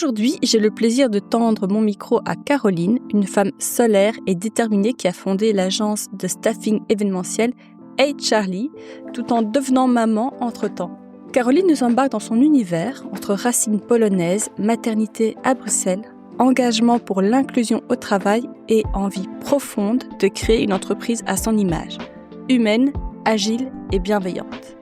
Aujourd'hui, j'ai le plaisir de tendre mon micro à Caroline, une femme solaire et déterminée qui a fondé l'agence de staffing événementiel Hey Charlie, tout en devenant maman entre-temps. Caroline nous embarque dans son univers entre racines polonaises, maternité à Bruxelles, engagement pour l'inclusion au travail et envie profonde de créer une entreprise à son image, humaine, agile et bienveillante.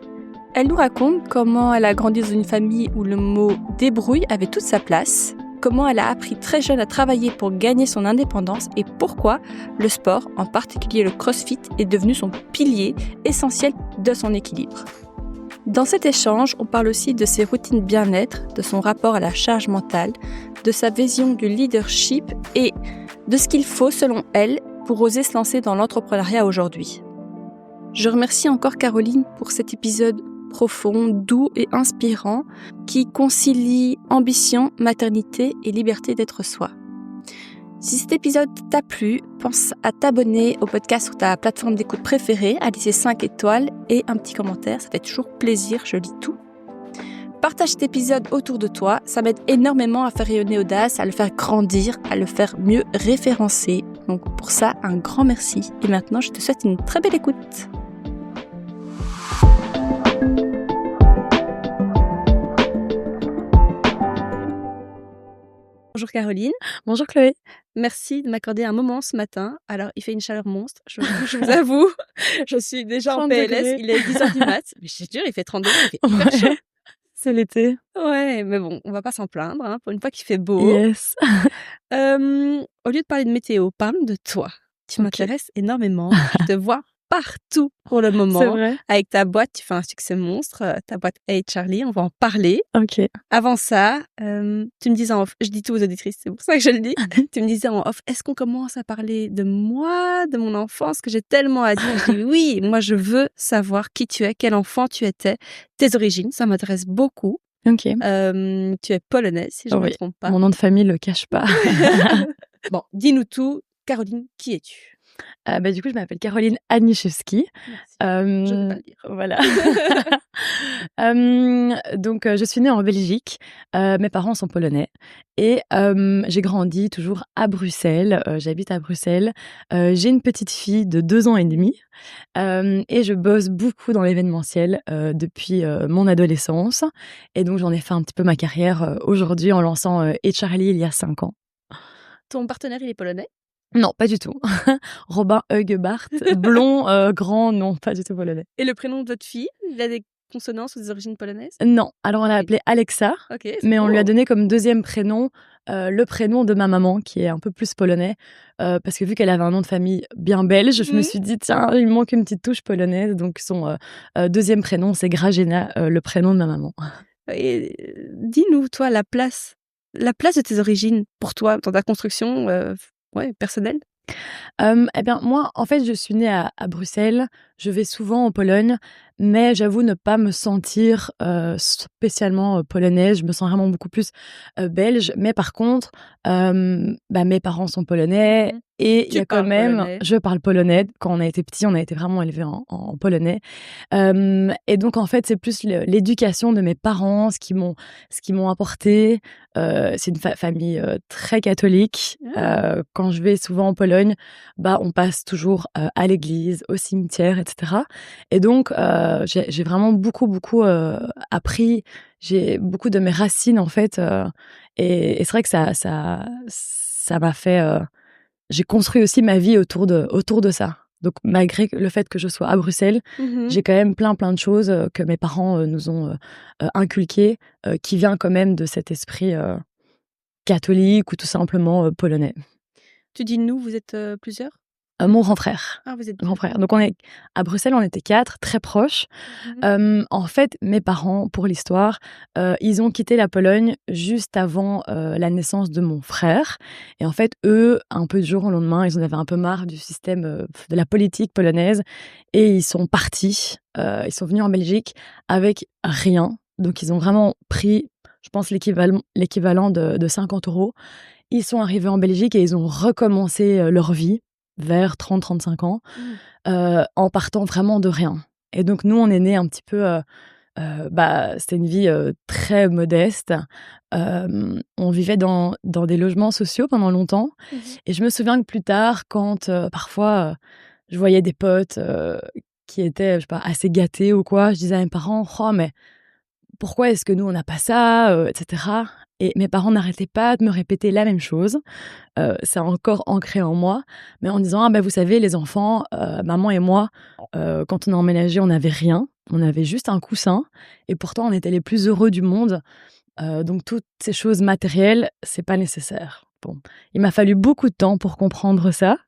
Elle nous raconte comment elle a grandi dans une famille où le mot « débrouille » avait toute sa place, comment elle a appris très jeune à travailler pour gagner son indépendance et pourquoi le sport, en particulier le crossfit, est devenu son pilier essentiel de son équilibre. Dans cet échange, on parle aussi de ses routines bien-être, de son rapport à la charge mentale, de sa vision du leadership et de ce qu'il faut, selon elle, pour oser se lancer dans l'entrepreneuriat aujourd'hui. Je remercie encore Caroline pour cet épisode profond, doux et inspirant qui concilie ambition, maternité et liberté d'être soi. Si cet épisode t'a plu, pense à t'abonner au podcast sur ta plateforme d'écoute préférée, à laisser 5 étoiles et un petit commentaire, ça fait toujours plaisir, je lis tout. Partage cet épisode autour de toi, ça m'aide énormément à faire rayonner Audace, à le faire grandir, à le faire mieux référencer. Donc pour ça, un grand merci. Et maintenant, je te souhaite une très belle écoute. Bonjour Caroline. Bonjour Chloé. Merci de m'accorder un moment ce matin. Alors, il fait une chaleur monstre, je vous avoue. Je suis déjà en PLS, degrés. Il est 10h du mat. Mais je te jure, il fait 30 degrés, il fait hyper chaud. C'est l'été. Ouais, mais bon, on va pas s'en plaindre, hein, pour une fois qu'il fait beau. Yes. Au lieu de parler de météo, parle de toi. Tu m'intéresses énormément. Je te vois partout pour le moment. C'est vrai. Avec ta boîte, tu fais un succès monstre. Ta boîte Hey Charlie, on va en parler. Ok. Avant ça, tu me disais en off, je dis tout aux auditrices, c'est pour ça que je le dis. Tu me disais en off, est-ce qu'on commence à parler de moi, de mon enfance, que j'ai tellement à dire? Je dis oui, moi je veux savoir qui tu es, quel enfant tu étais, tes origines, ça m'intéresse beaucoup. Ok. Tu es polonaise, si je ne me trompe pas. Mon nom de famille le cache pas. Bon, dis-nous tout. Caroline, qui es-tu? Du coup, je m'appelle Caroline Aniszewski. Merci. Je ne vais pas le dire. Voilà. Donc, je suis née en Belgique. Mes parents sont polonais. Et j'ai grandi toujours à Bruxelles. J'habite à Bruxelles. J'ai une petite fille de 2 ans et demi. Et je bosse beaucoup dans l'événementiel depuis mon adolescence. Et donc, j'en ai fait un petit peu ma carrière aujourd'hui en lançant Hey Charlie il y a 5 ans. Ton partenaire, il est polonais? Non, pas du tout. Robin Huguebart, blond, grand, non, pas du tout polonais. Et le prénom de votre fille, il a des consonances ou des origines polonaises? Non, alors on l'a appelée Alexa, mais on lui a donné comme deuxième prénom le prénom de ma maman, qui est un peu plus polonais, parce que vu qu'elle avait un nom de famille bien belge, je me suis dit, tiens, il me manque une petite touche polonaise, donc son deuxième prénom, c'est Grażyna, le prénom de ma maman. Et dis-nous, toi, la place de tes origines pour toi, dans ta construction personnelle? Moi, en fait, je suis née à Bruxelles. Je vais souvent en Pologne, mais j'avoue ne pas me sentir spécialement polonaise. Je me sens vraiment beaucoup plus belge. Mais par contre, mes parents sont polonais et il y a quand même, polonais. je parle polonais. Quand on a été petit, on a été vraiment élevés en polonais. Et donc, en fait, c'est plus l'éducation de mes parents, ce qui m'ont apporté. C'est une famille très catholique. Quand je vais souvent en Pologne, on passe toujours à l'église, au cimetière, etc. Et donc, j'ai vraiment beaucoup appris. J'ai beaucoup de mes racines, en fait. Et c'est vrai que ça m'a fait... j'ai construit aussi ma vie autour de ça. Donc, malgré le fait que je sois à Bruxelles, j'ai quand même plein de choses que mes parents nous ont inculquées, qui vient quand même de cet esprit catholique ou tout simplement polonais. Tu dis nous, vous êtes plusieurs? Mon grand frère. Ah, vous êtes grand frère. Donc, à Bruxelles, on était 4, très proches. En fait, mes parents, pour l'histoire, ils ont quitté la Pologne juste avant la naissance de mon frère. Et en fait, eux, un peu du jour au lendemain, ils en avaient un peu marre du système de la politique polonaise. Et ils sont partis. Ils sont venus en Belgique avec rien. Donc, ils ont vraiment pris, je pense, l'équivalent de 50 €. Ils sont arrivés en Belgique et ils ont recommencé leur vie vers 30-35 ans, en partant vraiment de rien. Et donc, nous, on est nés un petit peu c'était une vie, très modeste. On vivait dans des logements sociaux pendant longtemps Mmh. et je me souviens que plus tard quand, parfois, je voyais des potes, qui étaient, je sais pas, assez gâtés ou quoi, je disais à mes parents: «Oh mais pourquoi est-ce que nous on n'a pas ça?» Et cetera et mes parents n'arrêtaient pas de me répéter la même chose. C'est encore ancré en moi, mais en disant: «Ah bah, vous savez les enfants, maman et moi, quand on a emménagé, on n'avait rien. On avait juste un coussin et pourtant on était les plus heureux du monde, donc toutes ces choses matérielles, c'est pas nécessaire». Bon, il m'a fallu beaucoup de temps pour comprendre ça.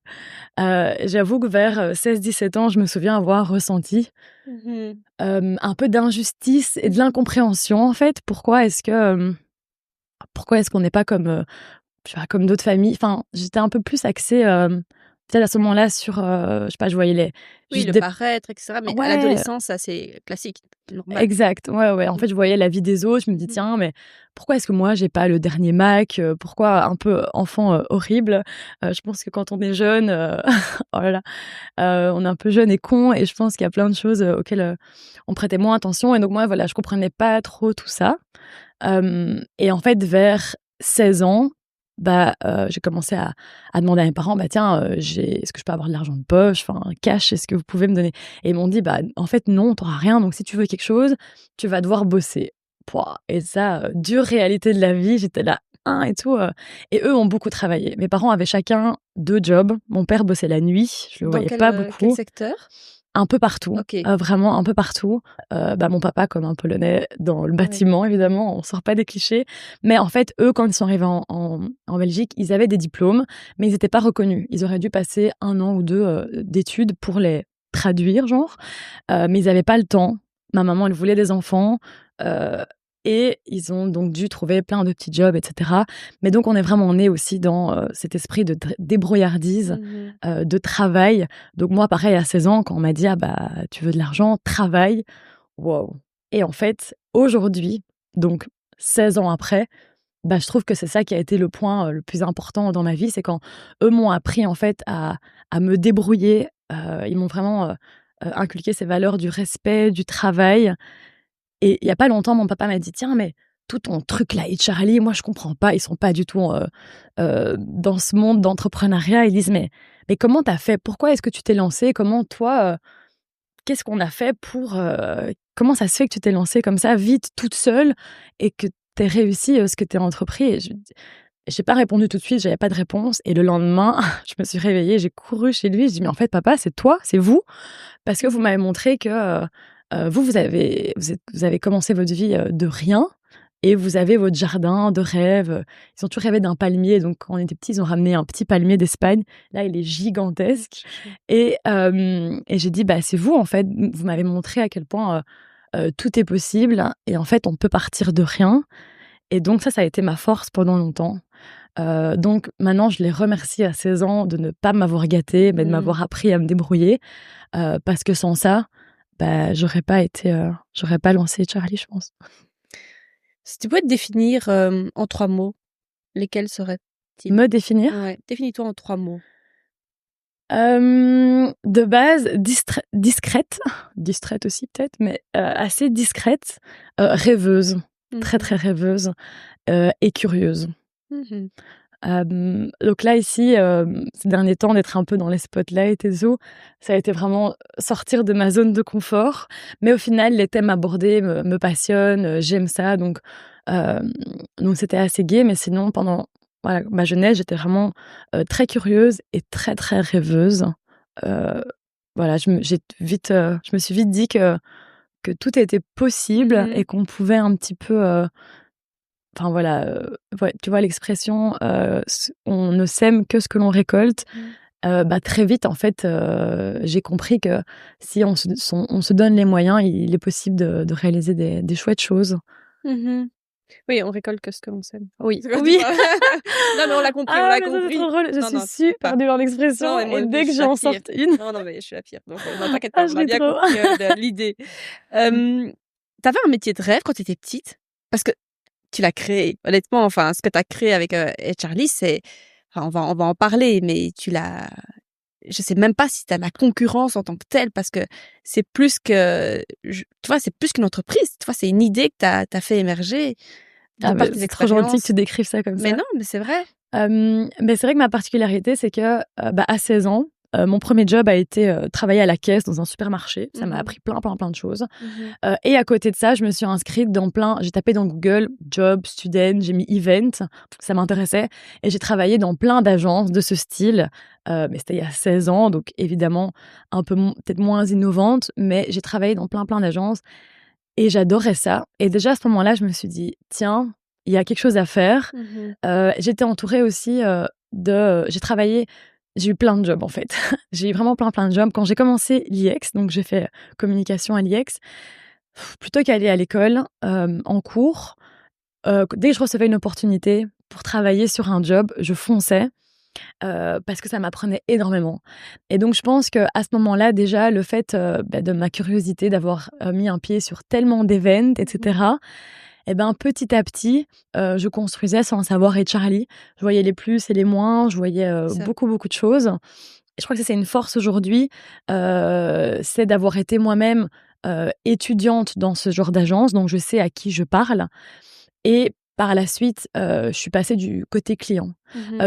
J'avoue que vers, 16-17 ans, je me souviens avoir ressenti, Mmh. un peu d'injustice et de l'incompréhension en fait. Pourquoi est-ce qu'on n'est pas comme, je sais pas, comme d'autres familles? Enfin, j'étais un peu plus axée, peut-être à ce moment-là sur, je sais pas, je voyais les Oui, juste le des paraître et cetera, mais à ouais, l'adolescence, ça, c'est classique, normal. exact, ouais, ouais. En Mmh. fait, je voyais la vie des autres, je me dis: Mmh. «Tiens, mais pourquoi est-ce que moi j'ai pas le dernier Mac?» Pourquoi un peu enfant, horrible. Je pense que quand on est jeune, oh là là, on est un peu jeune et con et je pense qu'il y a plein de choses, auxquelles, on prêtait moins attention et donc moi, voilà, je comprenais pas trop tout ça. Et en fait, vers 16 ans, j'ai commencé à demander à mes parents: «Bah, tiens, est-ce que je peux avoir de l'argent de poche, enfin, cash, est-ce que vous pouvez me donner?» Et ils m'ont dit: «Bah, en fait, non, tu auras rien, donc si tu veux quelque chose, tu vas devoir bosser». Pouah et ça, dure réalité de la vie, j'étais là: «Hein?» et tout, et eux ont beaucoup travaillé. Mes parents avaient chacun 2 jobs. Mon père bossait la nuit, je le Dans voyais quel, pas quel beaucoup. secteur? Un peu partout, OK. vraiment un peu partout. Mon papa comme un Polonais dans le Ouais. bâtiment évidemment, on sort pas des clichés. Mais en fait, eux, quand ils sont arrivés en Belgique, ils avaient des diplômes, mais ils étaient pas reconnus. Ils auraient dû passer 1 an ou 2 d'études pour les traduire genre, mais ils avaient pas le temps. Ma maman, elle voulait des enfants, heu et ils ont donc dû trouver plein de petits jobs et cetera. Mais donc on est vraiment nés aussi dans, cet esprit de débrouillardise, Mmh. de travail. Donc moi, pareil, à 16 ans, quand on m'a dit: «Ah bah, tu veux de l'argent, travaille». Waouh et en fait, aujourd'hui, donc 16 ans après, je trouve que c'est ça qui a été le point, le plus important dans ma vie. C'est quand eux m'ont appris, en fait, à me débrouiller. Ils m'ont vraiment, inculqué ces valeurs du respect, du travail et il y a pas longtemps, mon papa m'a dit: «Tiens, mais tout ton truc là, Charlie, moi je comprends pas, ils sont pas du tout, dans ce monde d'entrepreneuriat». Ils disent: «Mais comment tu as fait? Pourquoi est-ce que tu t'es lancé? Comment toi, qu'est-ce qu'on a fait pour, comment ça se fait que tu t'es lancée comme ça vite, toute seule et que tu aies réussi, ce que tu as entrepris?» Et j'ai pas répondu tout de suite, j'avais pas de réponse et le lendemain, je me suis réveillée, j'ai couru chez lui, je dis: «Mais en fait papa, c'est toi, c'est vous, parce que vous m'avez montré que, vous avez commencé votre vie, de rien et vous avez votre jardin de rêve». Ils ont toujours rêvé d'un palmier, donc quand on était petits, ils ont ramené un petit palmier d'Espagne. Là, il est gigantesque et j'ai dit: «Bah, c'est vous en fait, vous m'avez montré à quel point, tout est possible et en fait, on peut partir de rien». Et donc ça a été ma force pendant longtemps. Donc maintenant, je les remercie à 16 ans de ne pas m'avoir gâtée, mais de Mmh. m'avoir appris à me débrouiller, parce que sans ça, j'aurais pas lancé Charlie, je pense. Si tu pouvais te définir, en 3 mots, lesquels seraient-ils? Me définir? Ouais, définis-toi en 3 mots. De base, discrète, distraite aussi peut-être, mais assez discrète, rêveuse, très, Mmh. très rêveuse, et curieuse. Mmh. Donc là, ici, ces derniers temps, d'être un peu dans les spotlights et tout, ça a été vraiment sortir de ma zone de confort. Mais au final, les thèmes abordés me passionnent, j'aime ça, hem, donc c'était assez gai. Mais sinon, pendant, voilà, ma jeunesse, j'étais vraiment, très curieuse et très, très rêveuse. Heu, voilà, je me suis vite dit que tout était possible Mmh. et qu'on pouvait un petit peu, enfin voilà, ouais, tu vois l'expression, «On ne sème que ce que l'on récolte». Mmh. Très vite en fait, j'ai compris que si on se donne les moyens, il est possible de réaliser des chouettes choses. Mmh. Oui, on récolte que ce que l'on sème. Oui, c'est quoi tu Oui! parles? Non, mais on l'a compris, on Ah l'a mais ça c'est trop compris. drôle, je Non, suis non, t'inquiète pas. super nulle en Non, expression mais moi et aussi, dès je que suis la j'en pire. sorte une Non, non, mais je suis la pire. Donc, non, t'inquiète pas, ah on je a ris bien trop. compris, l'idée. Tu un métier de rêve quand tu étais petite? Parce que tu l'as créé. Honnêtement, enfin, ce que tu as créé avec, Ed Charlie, c'est enfin, on va en parler, mais tu l'as je sais même pas si tu as la concurrence en tant que telle, parce que c'est plus que, tu vois, c'est plus qu'une entreprise. Tu vois, c'est une idée que tu as fait émerger de par tes C'est trop gentil que expériences. tu décrives ça comme Mais ça. non, mais c'est vrai. Mais c'est vrai que ma particularité, c'est que, à 16 ans, mon premier job a été, travailler à la caisse dans un supermarché. Ça m'a appris plein de choses. Et à côté de ça, je me suis inscrite j'ai tapé dans Google job, student, j'ai mis event, ça m'intéressait et j'ai travaillé dans plein d'agences de ce style, mais c'était il y a 16 ans, donc évidemment un peu peut-être moins innovante, mais j'ai travaillé dans plein d'agences et j'adorais ça et déjà à ce moment-là, je me suis dit: «Tiens, il y a quelque chose à faire». J'étais entourée aussi, j'ai eu plein de jobs en fait. J'ai eu vraiment plein de jobs. Quand j'ai commencé l'IEX, donc j'ai fait communication à l'IEX, plutôt qu'aller à l'école, en cours, dès que je recevais une opportunité pour travailler sur un job, je fonçais, parce que ça m'apprenait énormément. Et donc je pense qu'à ce moment-là, déjà, le fait, de ma curiosité, d'avoir, mis un pied sur tellement d'events et cetera, et ben, petit à petit, je construisais sans savoir et Charlie. Je voyais les plus et les moins, je voyais, Ça. beaucoup de choses. Et je crois que ça, c'est une force aujourd'hui, c'est d'avoir été moi-même, étudiante dans ce genre d'agence, donc je sais à qui je parle et par la suite, je suis passée du côté client.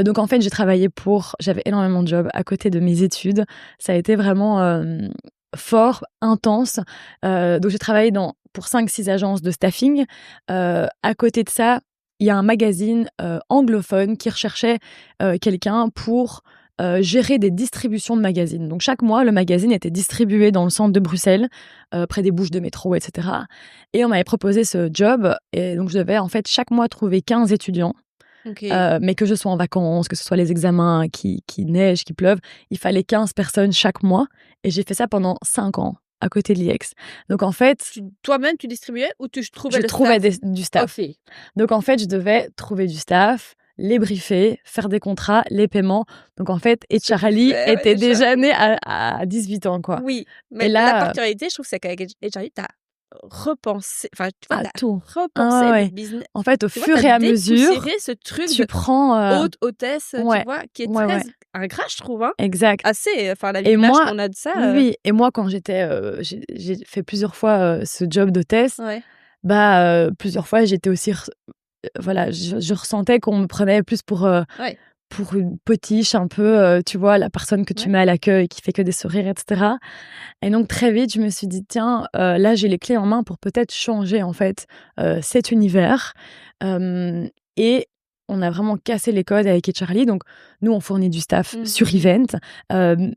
Donc en fait, j'avais énormément de jobs à côté de mes études. Ça a été vraiment, fort, intense. Donc j'ai travaillé pour 5-6 agences de staffing. À côté de ça, il y a un magazine, anglophone qui recherchait, quelqu'un pour, gérer des distributions de magazines. Donc chaque mois, le magazine était distribué dans le centre de Bruxelles, près des bouches de métro et cetera et on m'avait proposé ce job et donc je devais en fait chaque mois trouver 15 étudiants. OK. Mais que je sois en vacances, que ce soit les examens, qu'il neige, qu'il pleuve, il fallait 15 personnes chaque mois et j'ai fait ça pendant 5 ans à côté de l'IEX. Donc en fait, Toi-même, tu distribuais ou tu trouvais je le trouvais staff? du staff. OK. Donc en fait, je devais trouver du staff, les briefer, faire des contrats, les paiements. Donc en fait, Ce que tu Charlie fais, était ouais, déjà né à 18 ans, quoi. Oui, Et mais la là, particularité, je trouve, c'est qu'avec Charlie, tu as repensé, enfin, tu vois, à tu as tout. repensé Ah ouais, le ouais. business. En fait, au Tu vois, fur tu as et à mesure, dépoussiéré ce truc tu de prends, hôtesse, tu ouais, vois, qui est ouais, très ouais, ingrat, je trouve, hein. exact. Assez, enfin, Et l'image moi qu'on a de ça, oui, oui et moi quand j'ai fait plusieurs fois, ce job d'hôtesse, ouais, plusieurs fois j'étais aussi voilà, je ressentais qu'on me prenait plus ouais, pour une potiche un peu, tu vois? La personne que tu ouais. mets à l'accueil qui fait que des sourires et cetera et donc très vite, je me suis dit: «Tiens, là, j'ai les clés en main pour peut-être changer, en fait, cet univers». Hem et on a vraiment cassé les codes avec Charlie. Donc nous, on fournit du staff sur Mmh. event,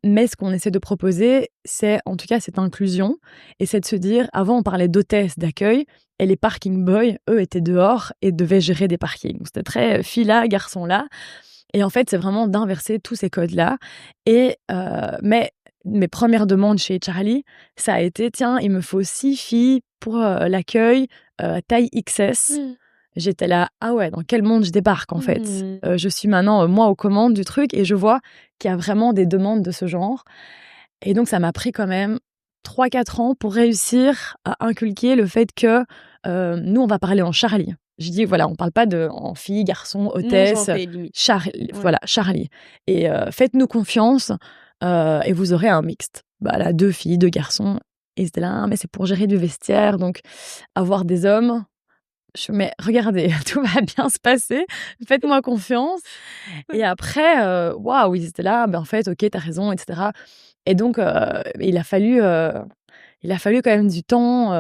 mais ce qu'on essaie de proposer, c'est en tout cas cette inclusion et c'est de se dire avant, on parlait d'hôtesse d'accueil et les parking boys, eux, étaient dehors et devaient gérer des parkings. C'était très, fille-là, garçon-là et en fait, c'est vraiment d'inverser tous ces codes-là et mais mes premières demandes chez Charlie, ça a été: «Tiens, il me faut 6 filles pour, l'accueil, taille XS». Mmh. J'étais là: «Ah ouais, dans quel monde je débarque, en fait?» Mmh. Je suis maintenant, moi, aux commandes du truc et je vois qu'il y a vraiment des demandes de ce genre et donc ça m'a pris quand même 3-4 ans pour réussir à inculquer le fait que, nous, on va parler en Charlie. Je dis: «Voilà, on parle pas en fille, garçon, Non hôtesse, genré, limite. Ouais. voilà, Charlie et faites-nous confiance, et vous aurez un mixte». Bah là, 2 filles, 2 garçons et ils étaient là: «Ah mais c'est pour gérer du vestiaire, donc avoir des hommes». Je fais: «Mais regardez, tout va bien se passer, faites-moi confiance» et après, waouh, ils étaient là: «Ben en fait, OK, tu as raison» et cetera et donc il a fallu quand même du temps,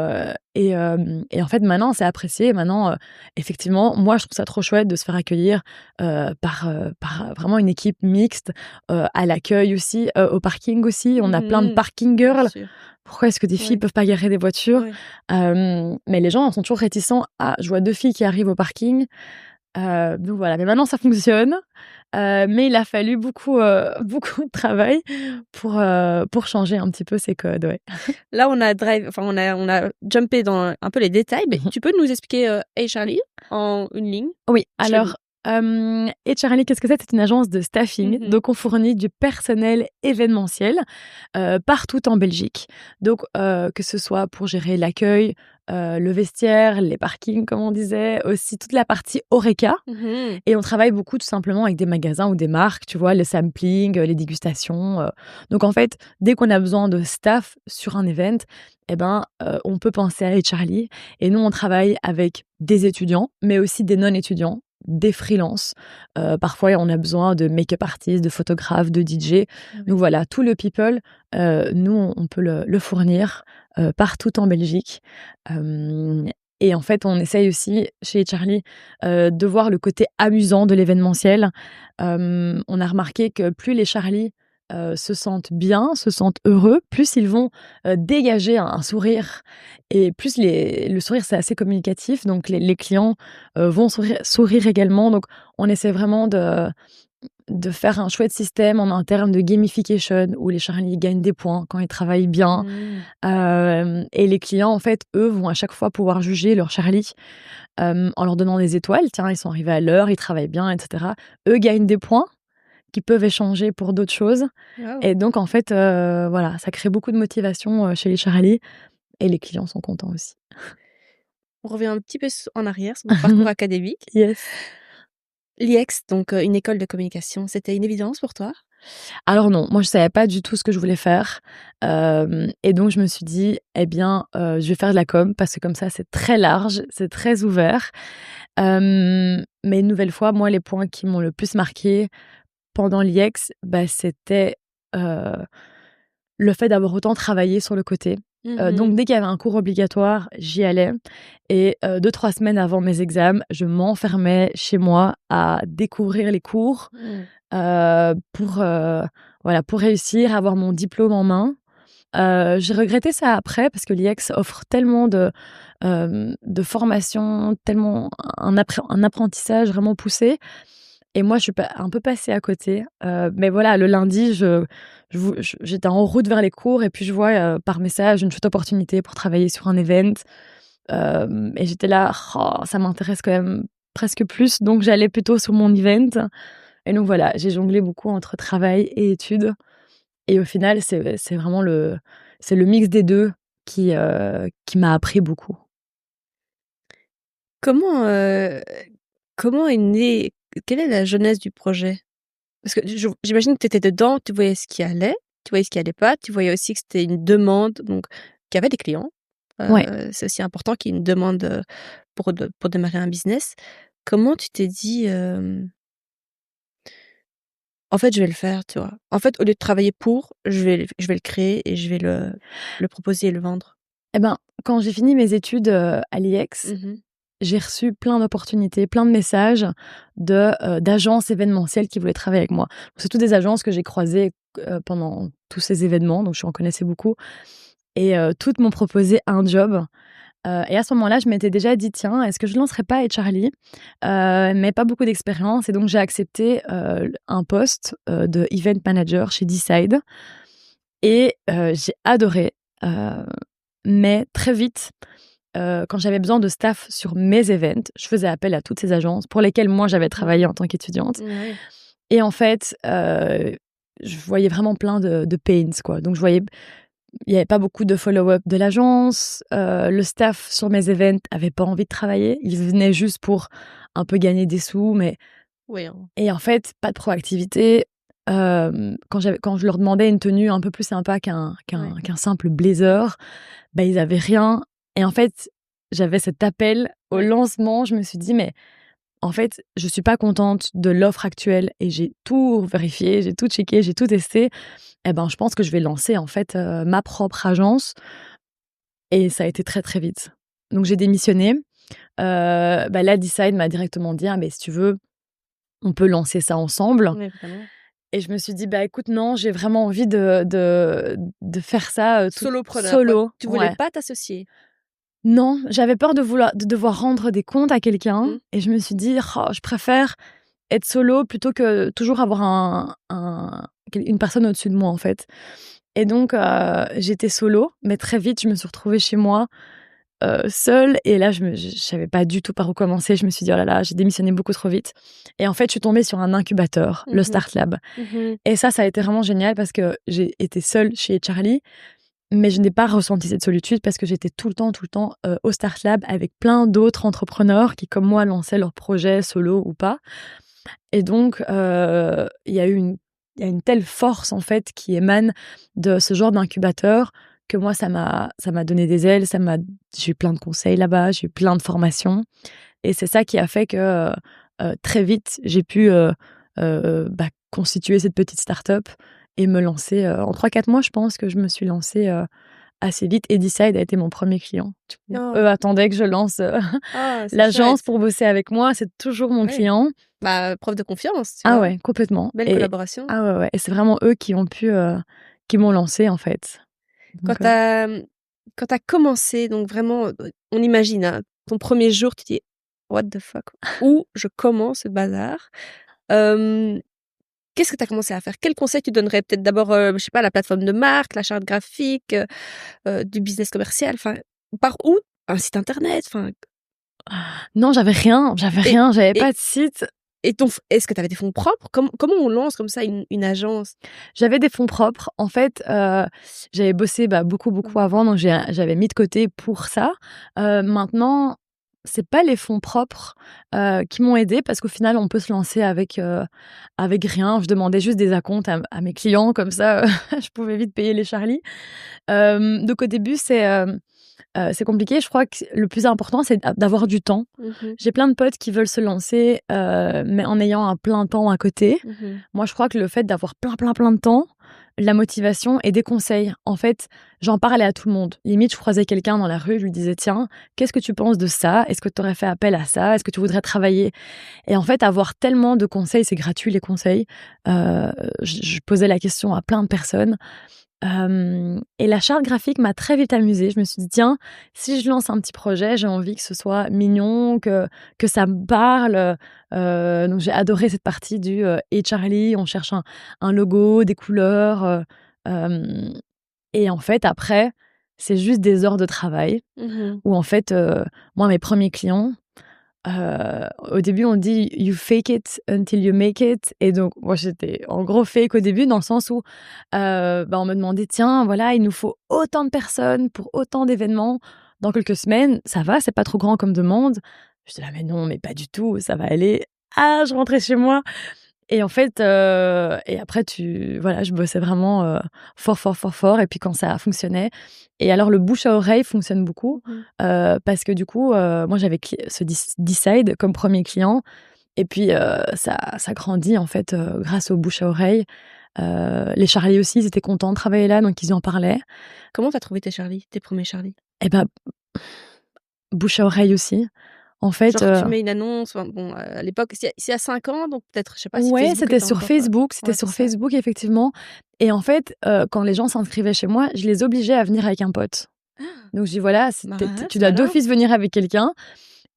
et en fait, maintenant, c'est apprécié. Maintenant, effectivement, moi, je trouve ça trop chouette de se faire accueillir, par vraiment une équipe mixte, à l'accueil aussi, au parking aussi. On a plein de parking Bien girls. sûr. Pourquoi est-ce que des filles Ouais, peuvent pas garer des voitures? ouais. Mais les gens sont toujours réticents. «Ah, je vois 2 filles qui arrivent au parking». Donc voilà, mais maintenant ça fonctionne, mais il a fallu beaucoup, beaucoup de travail pour changer un petit peu ces codes, ouais. Là, on a jumpé dans un peu les détails, mais tu peux nous expliquer, Hey Charlie en une ligne? Oui, Je l'ai alors, Et Charlie, qu'est-ce que c'est? C'est une agence de staffing. Mhm. Donc, on fournit du personnel événementiel partout en Belgique. Donc, que ce soit pour gérer l'accueil, le vestiaire, les parkings, comme on disait, aussi toute la partie Horeca. Mhm. Et on travaille beaucoup tout simplement avec des magasins ou des marques, tu vois, le sampling, les dégustations. Donc, en fait, dès qu'on a besoin de staff sur un event, eh ben, on peut penser à Charlie. Et nous, on travaille avec des étudiants, mais aussi des non-étudiants, des freelances. Parfois, on a besoin de make-up artistes, de photographes, de DJ. Ah oui. Donc voilà, tout le people, nous, on peut le fournir partout en Belgique. Et en fait, on essaye aussi, chez Charlie, de voir le côté amusant de l'événementiel. On a remarqué que plus les Charlie se sentent bien, se sentent heureux, plus ils vont dégager un sourire. Et plus le sourire, c'est assez communicatif. Donc, les clients vont sourire également. Donc, on essaie vraiment de faire un chouette système en interne de gamification où les Charlie gagnent des points quand ils travaillent bien. Et les clients, en fait, eux, vont à chaque fois pouvoir juger leur Charlie en leur donnant des étoiles. Tiens, ils sont arrivés à l'heure, ils travaillent bien, etc. Eux gagnent des points qui peuvent échanger pour d'autres choses. Wow. Et donc, en fait, voilà, ça crée beaucoup de motivation chez les Charlie et les clients sont contents aussi. On revient un petit peu en arrière sur mon parcours académique. Yes. L'IEX, donc une école de communication, c'était une évidence pour toi? Alors non, moi je savais pas du tout ce que je voulais faire. Et donc je me suis dit: «Eh bien, je vais faire de la com» parce que comme ça c'est très large, c'est très ouvert. Mais une nouvelle fois, moi les points qui m'ont le plus marquée pendant l'IEX, bah, c'était, le fait d'avoir autant travaillé sur le côté. Donc dès qu'il y avait un cours obligatoire, j'y allais et 2-3 semaines avant mes examens, je m'enfermais chez moi à découvrir les cours, pour, voilà, pour réussir à avoir mon diplôme en main. J'ai regretté ça après parce que l'IEX offre tellement de formations, tellement un apprentissage vraiment poussé et moi, je suis un peu passée à côté. Mais voilà, le lundi, j'étais en route vers les cours et puis je vois par message une chouette opportunité pour travailler sur un event. Et j'étais là: «Oh, ça m'intéresse quand même presque plus», donc j'allais plutôt sur mon event. Et donc voilà, j'ai jonglé beaucoup entre travail et études. Et au final, c'est vraiment c'est le mix des 2 qui m'a appris beaucoup. Comment, comment est née quelle est la genèse du projet? Parce que j'imagine que tu étais dedans, tu voyais ce qui allait, tu voyais ce qui allait pas, tu voyais aussi que c'était une demande, donc qu'il y avait des clients. Ouais. C'est aussi important qu'il y ait une demande, pour démarrer un business. Comment tu t'es dit, «En fait, je vais le faire», tu vois? En fait, au lieu de travailler pour, je vais le créer et je vais le proposer et le vendre. Et ben, quand j'ai fini mes études, à l'IEX, Mmh. j'ai reçu plein d'opportunités, plein de messages d'agences événementielles qui voulaient travailler avec moi. C'est toutes des agences que j'ai croisées, pendant tous ces événements, donc je en connaissais beaucoup et toutes m'ont proposé un job. Et à ce moment-là, je m'étais déjà dit: «Tiens, est-ce que je lancerais pas Charlie?» Mais pas beaucoup d'expérience et donc j'ai accepté, un poste, de event manager chez Decide et j'ai adoré, heu, mais très vite, quand j'avais besoin de staff sur mes events, je faisais appel à toutes ces agences pour lesquelles moi j'avais travaillé en tant qu'étudiante Ouais. et en fait, je voyais vraiment plein de pains, quoi. Donc je voyais il y avait pas beaucoup de follow-up de l'agence, le staff sur mes events avait pas envie de travailler. Ils venaient juste pour un peu gagner des sous, mais Oui, hein. et en fait, pas de proactivité. Quand je leur demandais une tenue un peu plus sympa Ouais. qu'un simple blazer, bah, ils avaient rien et en fait, j'avais cet appel au Ouais. lancement. Je me suis dit: «Mais en fait, je suis pas contente de l'offre actuelle» et j'ai tout vérifié, j'ai tout checké, j'ai tout testé. Et ben, je pense que je vais lancer en fait, ma propre agence et ça a été très, très vite. Donc j'ai démissionné. Bah, là, Decide m'a directement dit: «Ah mais si tu veux, on peut lancer ça ensemble» Ouais, vraiment. et je me suis dit: «Bah, écoute, non, j'ai vraiment envie de faire ça, toute Solopreneur, quoi. solo». Tu voulais Ouais. pas t'associer? Non, j'avais peur de devoir rendre des comptes à quelqu'un Mmh. et je me suis dit: «Oh, je préfère être solo plutôt que toujours avoir une personne au-dessus de moi, en fait». Et donc j'étais solo, mais très vite, je me suis retrouvée chez moi, seule. Et là, je savais pas du tout par où commencer. Je me suis dit, oh là là, j'ai démissionné beaucoup trop vite. Et en fait, je suis tombée sur un incubateur, le Start Lab. Et ça a été vraiment génial parce que j'ai été seule chez Charlie. Mais je n'ai pas ressenti cette solitude parce que j'étais tout le temps au Start Lab avec plein d'autres entrepreneurs qui, comme moi, lançaient leurs projets solo ou pas. Et donc, il y a une telle force, en fait, qui émane de ce genre d'incubateur que moi, ça m'a donné des ailes. J'ai eu plein de conseils là-bas, j'ai eu plein de formations. Et c'est ça qui a fait que très vite, j'ai pu constituer cette petite start-up et me lancer. En 3-4 mois, je pense que je me suis lancée assez vite. Et Decide a été mon premier client. Eux attendaient que je lance l'agence pour bosser avec moi. C'est toujours mon client. Bah, preuve de confiance, tu vois. Ouais, complètement. Belle collaboration. Ah ouais. Et c'est vraiment eux qui m'ont lancé, en fait. Donc, quand t'as commencé, donc vraiment, on imagine, hein, ton premier jour, tu dis « What the fuck ?» Où je commence ce bazar. Qu'est-ce que tu as commencé à faire? Quel conseil tu donnerais? Peut-être d'abord, je sais pas, la plateforme de marque, la charte graphique, du business commercial, enfin, par où? Un site internet, enfin. Non, j'avais rien, j'avais pas de site. Et est-ce que tu avais des fonds propres? Comment on lance comme ça une agence? J'avais des fonds propres. En fait, j'avais bossé beaucoup avant, donc j'avais mis de côté pour ça. Maintenant, c'est pas les fonds propres qui m'ont aidée parce qu'au final, on peut se lancer avec rien. Je demandais juste des acomptes à mes clients, comme ça, je pouvais vite payer les Charlie. Donc au début, c'est compliqué. Je crois que le plus important, c'est d'avoir du temps. J'ai plein de potes qui veulent se lancer, mais en ayant un plein temps à côté. Moi, je crois que le fait d'avoir plein de temps, la motivation et des conseils. En fait, j'en parlais à tout le monde. Limite, je croisais quelqu'un dans la rue, je lui disais « Tiens, qu'est-ce que tu penses de ça? Est-ce que tu aurais fait appel à ça? Est-ce que tu voudrais travailler ?» Et en fait, avoir tellement de conseils, c'est gratuit les conseils. Je posais la question à plein de personnes. Et la charte graphique m'a très vite amusée. Je me suis dit, tiens, si je lance un petit projet, j'ai envie que ce soit mignon, que ça me parle. Donc, j'ai adoré cette partie du « Et Charlie », on cherche un logo, des couleurs. Et en fait, après, c'est juste des heures de travail où, en fait, moi, mes premiers clients, au début, on dit « you fake it until you make it ». Et donc, moi, j'étais en gros fake au début, dans le sens où on me demandait « Tiens, voilà, il nous faut autant de personnes pour autant d'événements dans quelques semaines. Ça va, c'est pas trop grand comme demande ?» Je disais « Mais non, mais pas du tout, ça va aller. » Je rentrais chez moi. Et en fait, et après, je bossais vraiment fort. Et puis quand ça fonctionnait. Et alors, le bouche à oreille fonctionne beaucoup parce que du coup, moi, j'avais ce Decide comme premier client. Et puis, ça grandit en fait grâce au bouche à oreille. Les Charlie aussi, ils étaient contents de travailler là, donc ils en parlaient. Comment t'as trouvé tes premiers Charlie? Eh ben, bouche à oreille aussi. En fait, genre, tu mets une annonce, à l'époque, c'est à 5 ans, donc peut-être, je sais pas si Facebook c'était sur Facebook, Facebook, effectivement. Et en fait, quand les gens s'inscrivaient chez moi, je les obligeais à venir avec un pote. Donc, je dis, voilà, tu dois d'office venir avec quelqu'un.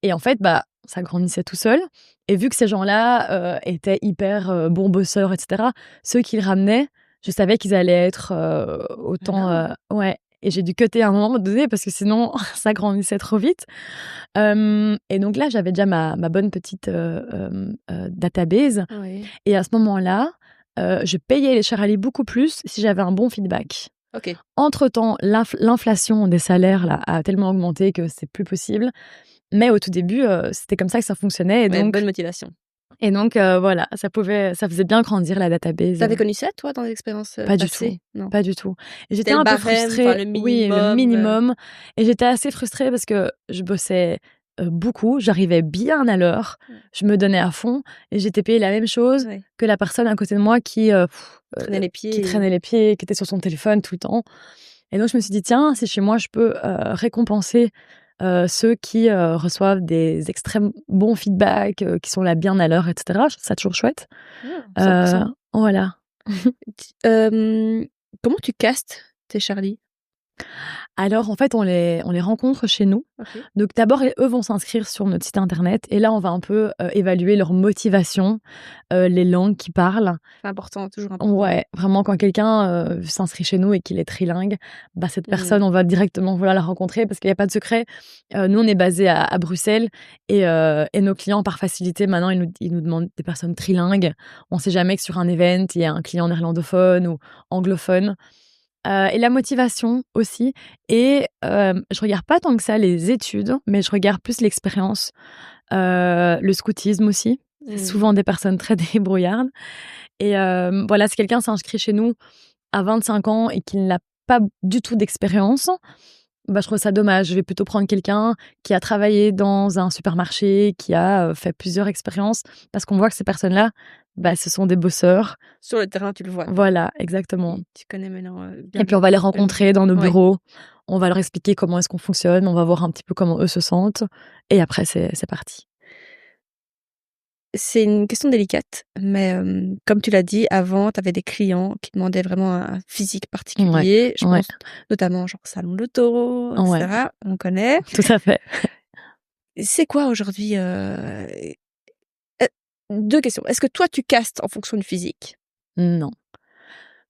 Et en fait, ça grandissait tout seul. Et vu que ces gens-là étaient hyper bons bosseurs, etc., ceux qui le ramenaient, je savais qu'ils allaient être autant... ouais. Et j'ai dû cutter à un moment donné parce que sinon, ça grandissait trop vite. Et donc là, j'avais déjà ma bonne petite database. Oui. Et à ce moment-là, je payais les Charlie beaucoup plus si j'avais un bon feedback. Okay. Entre-temps, l'inflation des salaires là, a tellement augmenté que c'est plus possible. Mais au tout début, c'était comme ça que ça fonctionnait. Et donc, bonne motivation. Et donc, voilà, ça faisait bien grandir la database. T'avais connu ça, toi, dans l'expérience Pas passée? du tout. Non. Pas du tout. Et j'étais un peu frustrée. Le minimum. Et j'étais assez frustrée parce que je bossais beaucoup. J'arrivais bien à l'heure. Je me donnais à fond. Et j'étais payée la même chose que la personne à côté de moi qui traînait les pieds. Qui était sur son téléphone tout le temps. Et donc, je me suis dit, tiens, si chez moi, je peux récompenser ceux qui reçoivent des extrêmes bons feedbacks, qui sont là bien à l'heure, etc. Je trouve ça toujours chouette. Voilà. Comment tu castes tes Charlie? Alors, en fait, on les rencontre chez nous. Ok. Donc, d'abord, eux vont s'inscrire sur notre site internet. Et là, on va un peu évaluer leur motivation, les langues qu'ils parlent. C'est important, toujours important. Ouais, vraiment, quand quelqu'un s'inscrit chez nous et qu'il est trilingue, bah, cette personne, Mm. on va directement vouloir la rencontrer parce qu'il n'y a pas de secret. Nous, on est basé à Bruxelles et nos clients, par facilité, maintenant, ils nous demandent des personnes trilingues. On ne sait jamais que sur un event, il y a un client néerlandophone ou anglophone. Et la motivation aussi. Et je regarde pas tant que ça les études, mais je regarde plus l'expérience. Le scoutisme aussi. C'est Mm. souvent des personnes très débrouillardes. Et voilà, si quelqu'un s'inscrit chez nous à 25 ans et qu'il n'a pas du tout d'expérience, bah, je trouve ça dommage. Je vais plutôt prendre quelqu'un qui a travaillé dans un supermarché, qui a fait plusieurs expériences, parce qu'on voit que ces personnes-là, bah, ce sont des bosseurs. Sur le terrain, tu le vois, quoi. Voilà, exactement. Tu connais maintenant bien Et puis on va les le rencontrer dans nos Ouais. bureaux, on va leur expliquer comment est-ce qu'on fonctionne, on va voir un petit peu comment eux se sentent, et après c'est parti. C'est une question délicate, mais comme tu l'as dit, avant, tu avais des clients qui demandaient vraiment un physique Ouais, particulier. Je ouais, pense notamment genre salon de l'auto, ouais, etc. On connaît. tout à fait. C'est quoi aujourd'hui 2 questions. Est-ce que toi, tu castes en fonction du physique? Non,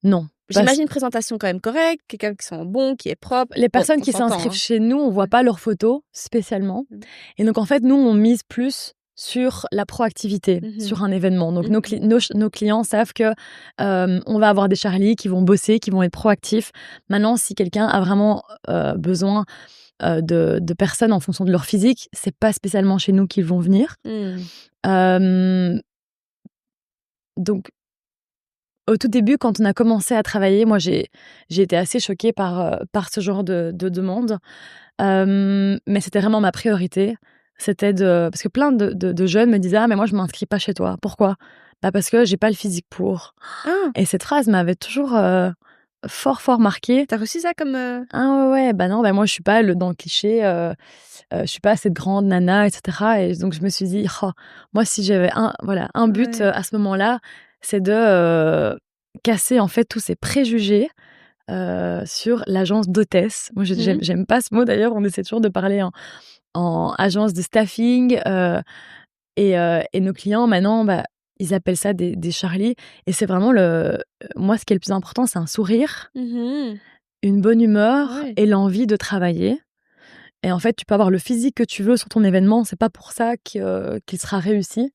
non, parce J'imagine une présentation quand même correcte, quelqu'un qui sent bon, qui est propre. les Bon, personnes on qui s'entend, s'inscrivent hein. chez nous, on voit pas leurs photos spécialement, Mmh. et donc en fait nous on mise plus sur la proactivité, Mmh mh. sur un événement. Donc nos, Mmh. cli- nos, ch- nos clients savent que on va avoir des Charlie qui vont bosser, qui vont être proactifs. Maintenant, si quelqu'un a vraiment besoin de personnes en fonction de leur physique, c'est pas spécialement chez nous qu'ils vont venir. Mmh. Euh, donc, au tout début, quand on a commencé à travailler, moi, j'ai été assez choquée par ce genre de demande. Mais c'était vraiment ma priorité. Parce que plein de jeunes me disaient: «Ah, mais moi, je m'inscris pas chez toi». Pourquoi? Bah, parce que j'ai pas le physique pour. Ah! Et cette phrase m'avait toujours fort, fort marquée. Tu as reçu ça comme Ah ouais, ouais, bah non, bah moi, je suis pas dans le cliché. Je suis pas cette grande nana, et cetera. Et donc je me suis dit: «Oh, moi si j'avais un but, ouais. à ce moment-là, c'est de, casser en fait tous ces préjugés, sur l'agence d'hôtesse». Moi Mmh. j'aime pas ce mot d'ailleurs, on essaie toujours de parler en agence de staffing, et nos clients maintenant, bah, ils appellent ça des Charlie, et c'est vraiment moi ce qui est le plus important, c'est un sourire, Mmh. une bonne humeur Ouais. et l'envie de travailler. Et en fait, tu peux avoir le physique que tu veux sur ton événement, c'est pas pour ça qu'il sera réussi.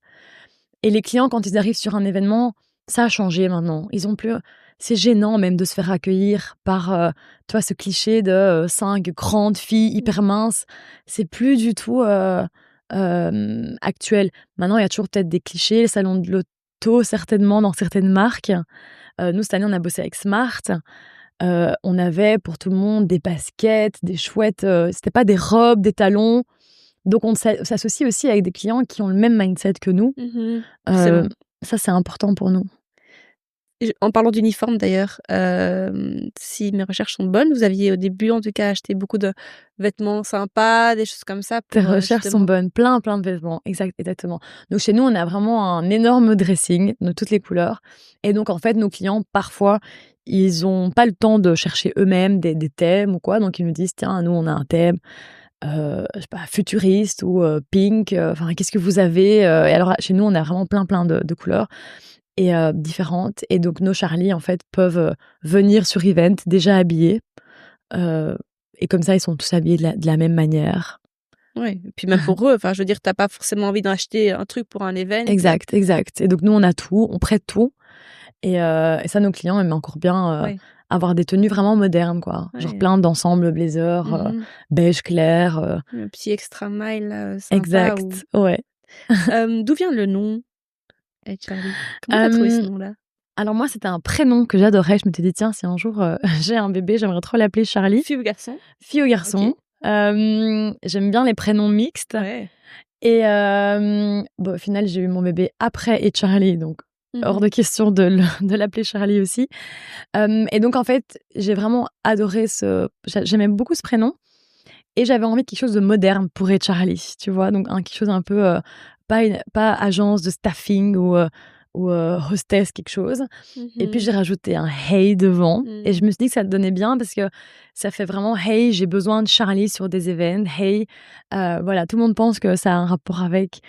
Et les clients, quand ils arrivent sur un événement, ça a changé maintenant. Ils ont plus C'est gênant même de se faire accueillir par, tu vois, ce cliché de, 5 grandes filles hyper minces. C'est plus du tout, actuel. Maintenant, il y a toujours peut-être des clichés, les salons de l'auto, certainement dans certaines marques. Nous, cette année, on a bossé avec Smart. On avait pour tout le monde des baskets, des chouettes, c'était pas des robes, des talons. Donc on s'associe aussi avec des clients qui ont le même mindset que nous. Mmh. Heu, Forcément. Ça, c'est important pour nous. Et en parlant d'uniforme d'ailleurs, si mes recherches sont bonnes, vous aviez au début en tout cas acheté beaucoup de vêtements sympas, des choses comme ça Tes pour, recherches sont justement bonnes, plein, plein de vêtements, exactement. Donc chez nous, on a vraiment un énorme dressing de toutes les couleurs, et donc en fait, nos clients, parfois, ils ont pas le temps de chercher eux-mêmes des thèmes ou quoi, donc ils nous disent: «Tiens, nous, on a un thème, je sais pas, futuriste ou pink, enfin, qu'est-ce que vous avez?» Et alors, chez nous, on a vraiment plein, plein de couleurs et différentes, et donc nos Charlie, en fait, peuvent venir sur event déjà habillés, heu et comme ça, ils sont tous habillés de la même manière. ouais, et puis même pour eux, enfin je veux dire, tu as pas forcément envie d'acheter un truc pour un event. Exact, exact. Et donc nous, on a tout, on prête tout, et ça, nos clients aiment encore bien, Ouais, avoir des tenues vraiment modernes, quoi. Genre ouais. plein d'ensembles blazer, Mmh. beige clair, Un petit extra mile, sympa ou exact, ouais. d'où vient le nom Hey Charlie? Comment tu as trouvé ce Hem, nom-là? alors moi, c'était un prénom que j'adorais. Je m'étais dit: «Tiens, si un jour, j'ai un bébé, j'aimerais trop l'appeler Charlie». Fille ou garçon? Fille ou garçon. OK. J'aime bien les prénoms mixtes, Ouais. et bon, au final, j'ai eu mon bébé après et Charlie, donc hors Mmh. de question de l'appeler Charlie aussi. Et donc en fait, j'ai vraiment adoré j'aimais beaucoup ce prénom, et j'avais envie de quelque chose de moderne pour Ray Charlie, tu vois? Donc quelque chose un peu, pas agence de staffing ou ou hostess quelque chose. Et puis Mhm. j'ai rajouté un hey devant. Et Mm. je me suis dit que ça te donnait bien parce que ça fait vraiment hey, j'ai besoin de Charlie sur des événements. Hey, voilà, tout le monde pense que ça a un rapport avec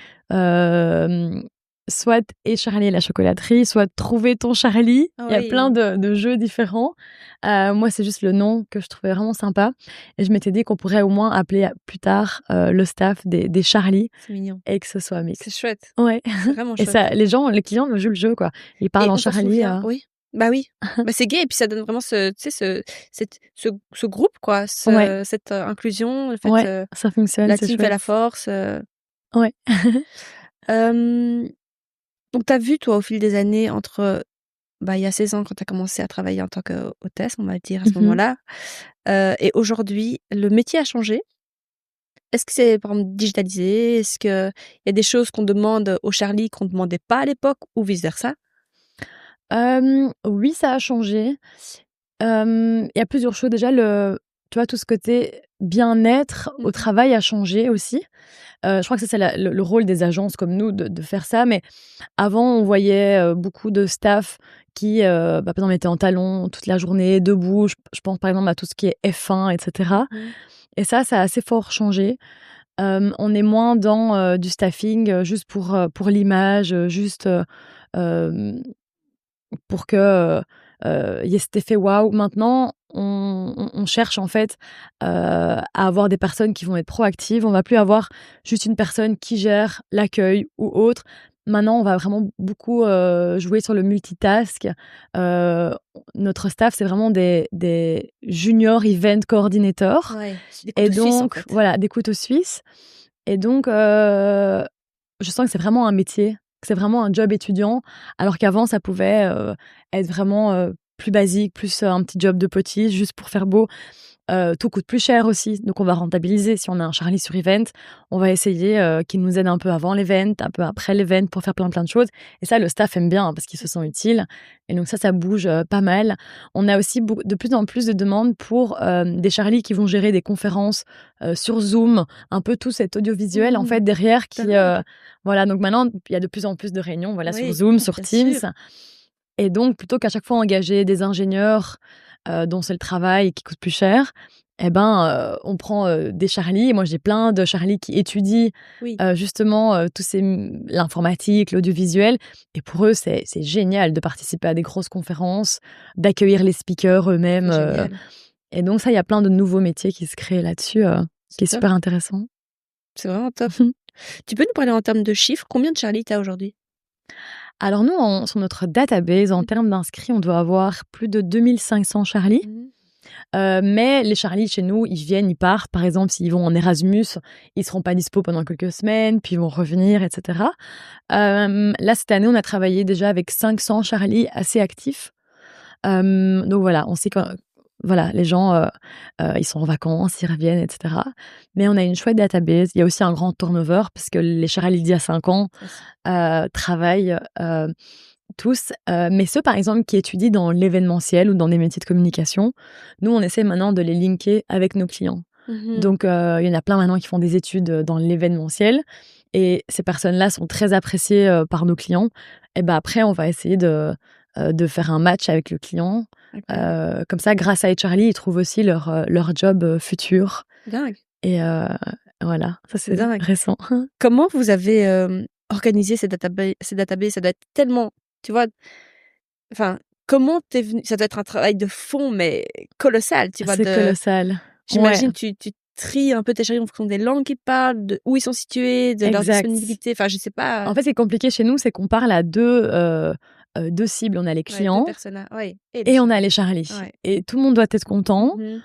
soit et Charlie et la chocolaterie, soit trouver ton Charlie. Ah Il y a plein oui, de jeux différents. Moi, c'est juste le nom que je trouvais vraiment sympa. Et je m'étais dit qu'on pourrait au moins appeler plus tard le staff des Charlie c'est mignon. et que ce soit C'est mixte. chouette. Ouais. C'est vraiment Et chouette. ça, les clients jouent le jeu, quoi. Ils parlent Et en on s'en Charlie. souvient, oui. Bah oui. Bah c'est gai et puis ça donne vraiment tu sais, ce groupe, quoi, Ouais, cette inclusion, le fait, ouais, ça fonctionne, la c'est team fait chouette. la force. Ouais. Hem, donc tu as vu, toi, au fil des années, entre, bah, il y a 16 ans, quand tu as commencé à travailler en tant qu'hôtesse, on va dire, à ce Mmh. moment-là, et aujourd'hui, le métier a changé. Est-ce que c'est, par exemple, digitalisé? Est-ce qu'il y a des choses qu'on demande au Charlie qu'on ne demandait pas à l'époque ou vice versa? Oui, ça a changé. Il y a plusieurs choses. Déjà, tu vois, tout ce côté bien-être au Mmh. travail a changé aussi. Je crois que ça, c'est le rôle des agences comme nous de faire ça. Mais avant, on voyait beaucoup de staff qui, par exemple, étaient en talons toute la journée, debout. Je pense par exemple à tout ce qui est F1, etc. Mmh. Et ça a assez fort changé. On est moins dans du staffing juste pour l'image, juste pour que il y ait cet effet waouh. Maintenant, on cherche en fait à avoir des personnes qui vont être proactives. On va plus avoir juste une personne qui gère l'accueil ou autre. Maintenant, on va vraiment beaucoup jouer sur le multitask. Euh, Notre staff, c'est vraiment des junior event coordinators. Ouais, c'est des Et couteaux suisses, en donc, fait. voilà, des couteaux suisses. Et donc, je sens que c'est vraiment un métier, que c'est vraiment un job étudiant, alors qu'avant, ça pouvait être vraiment plus basique, plus un petit job de potiche, juste pour faire beau. Tout coûte plus cher aussi, donc on va rentabiliser. Si on a un Charlie sur event, on va essayer qu'il nous aide un peu avant l'event, un peu après l'event pour faire plein de choses. Et ça, le staff aime bien hein, parce qu'ils se sentent utiles. Et donc ça bouge pas mal. On a aussi de plus en plus de demandes pour des Charlies qui vont gérer des conférences sur Zoom, un peu tout cet audiovisuel en fait Mmh. derrière qui, Dingue. voilà. Donc maintenant, il y a de plus en plus de réunions, voilà, sur Oui, Zoom, sur bien Teams. sûr. Et donc, plutôt qu'à chaque fois engager des ingénieurs dont c'est le travail et qui coûte plus cher, eh ben, on prend des Charlie. Et moi, j'ai plein de Charlie qui étudient Oui, justement l'informatique, l'audiovisuel. Et pour eux, c'est génial de participer à des grosses conférences, d'accueillir les speakers eux-mêmes. c'est génial. Et donc, ça, il y a plein de nouveaux métiers qui se créent là-dessus, C'est qui est top, super intéressant. c'est vraiment top. Tu peux nous parler en termes de chiffres? Combien de Charlie tu as aujourd'hui? Alors nous, sur notre database, en Mmh. termes d'inscrits, on doit avoir plus de 2500 Charlie. Mmh. Mais les Charlie chez nous, ils viennent, ils partent. Par exemple, s'ils vont en Erasmus, ils seront pas dispo pendant quelques semaines, puis ils vont revenir, etc. Là, cette année, on a travaillé déjà avec 500 Charlie assez actifs. Donc voilà, on sait que voilà, les gens, ils sont en vacances, ils reviennent, etc. Mais on a une chouette database. Il y a aussi un grand turnover parce que les Charlie d'il y a 5 ans Ça, c'est travaillent tous. Mais ceux, par exemple, qui étudient dans l'événementiel ou dans des métiers de communication, nous, on essaie maintenant de les linker avec nos clients. mmh. Donc, il y en a plein maintenant qui font des études dans l'événementiel. Et ces personnes-là sont très appréciées par nos clients. Et ben après, on va essayer de faire un match avec le client. Incroyable. Comme ça, grâce à Charlie, ils trouvent aussi leur job futur. Dingue, Et voilà, ça c'est c'est dingue. récent. Comment vous avez, organisé ces databases? Ça doit être tellement, tu vois? Enfin, comment tu venu, ça doit être un travail de fond, mais colossal, tu vois? C'est colossal. Ouais, J'imagine tu tries un peu tes chéris en fonction des langues qu'ils parlent, de où ils sont situés, de leur exact. disponibilité, enfin je sais pas, En fait, ce qui est compliqué chez nous, c'est qu'on parle à 2 cibles. On a les ouais, 2 clients personnes, oui, et les et on a Charlie. les Charlie. Ouais. Et tout le monde doit être content. Mmh.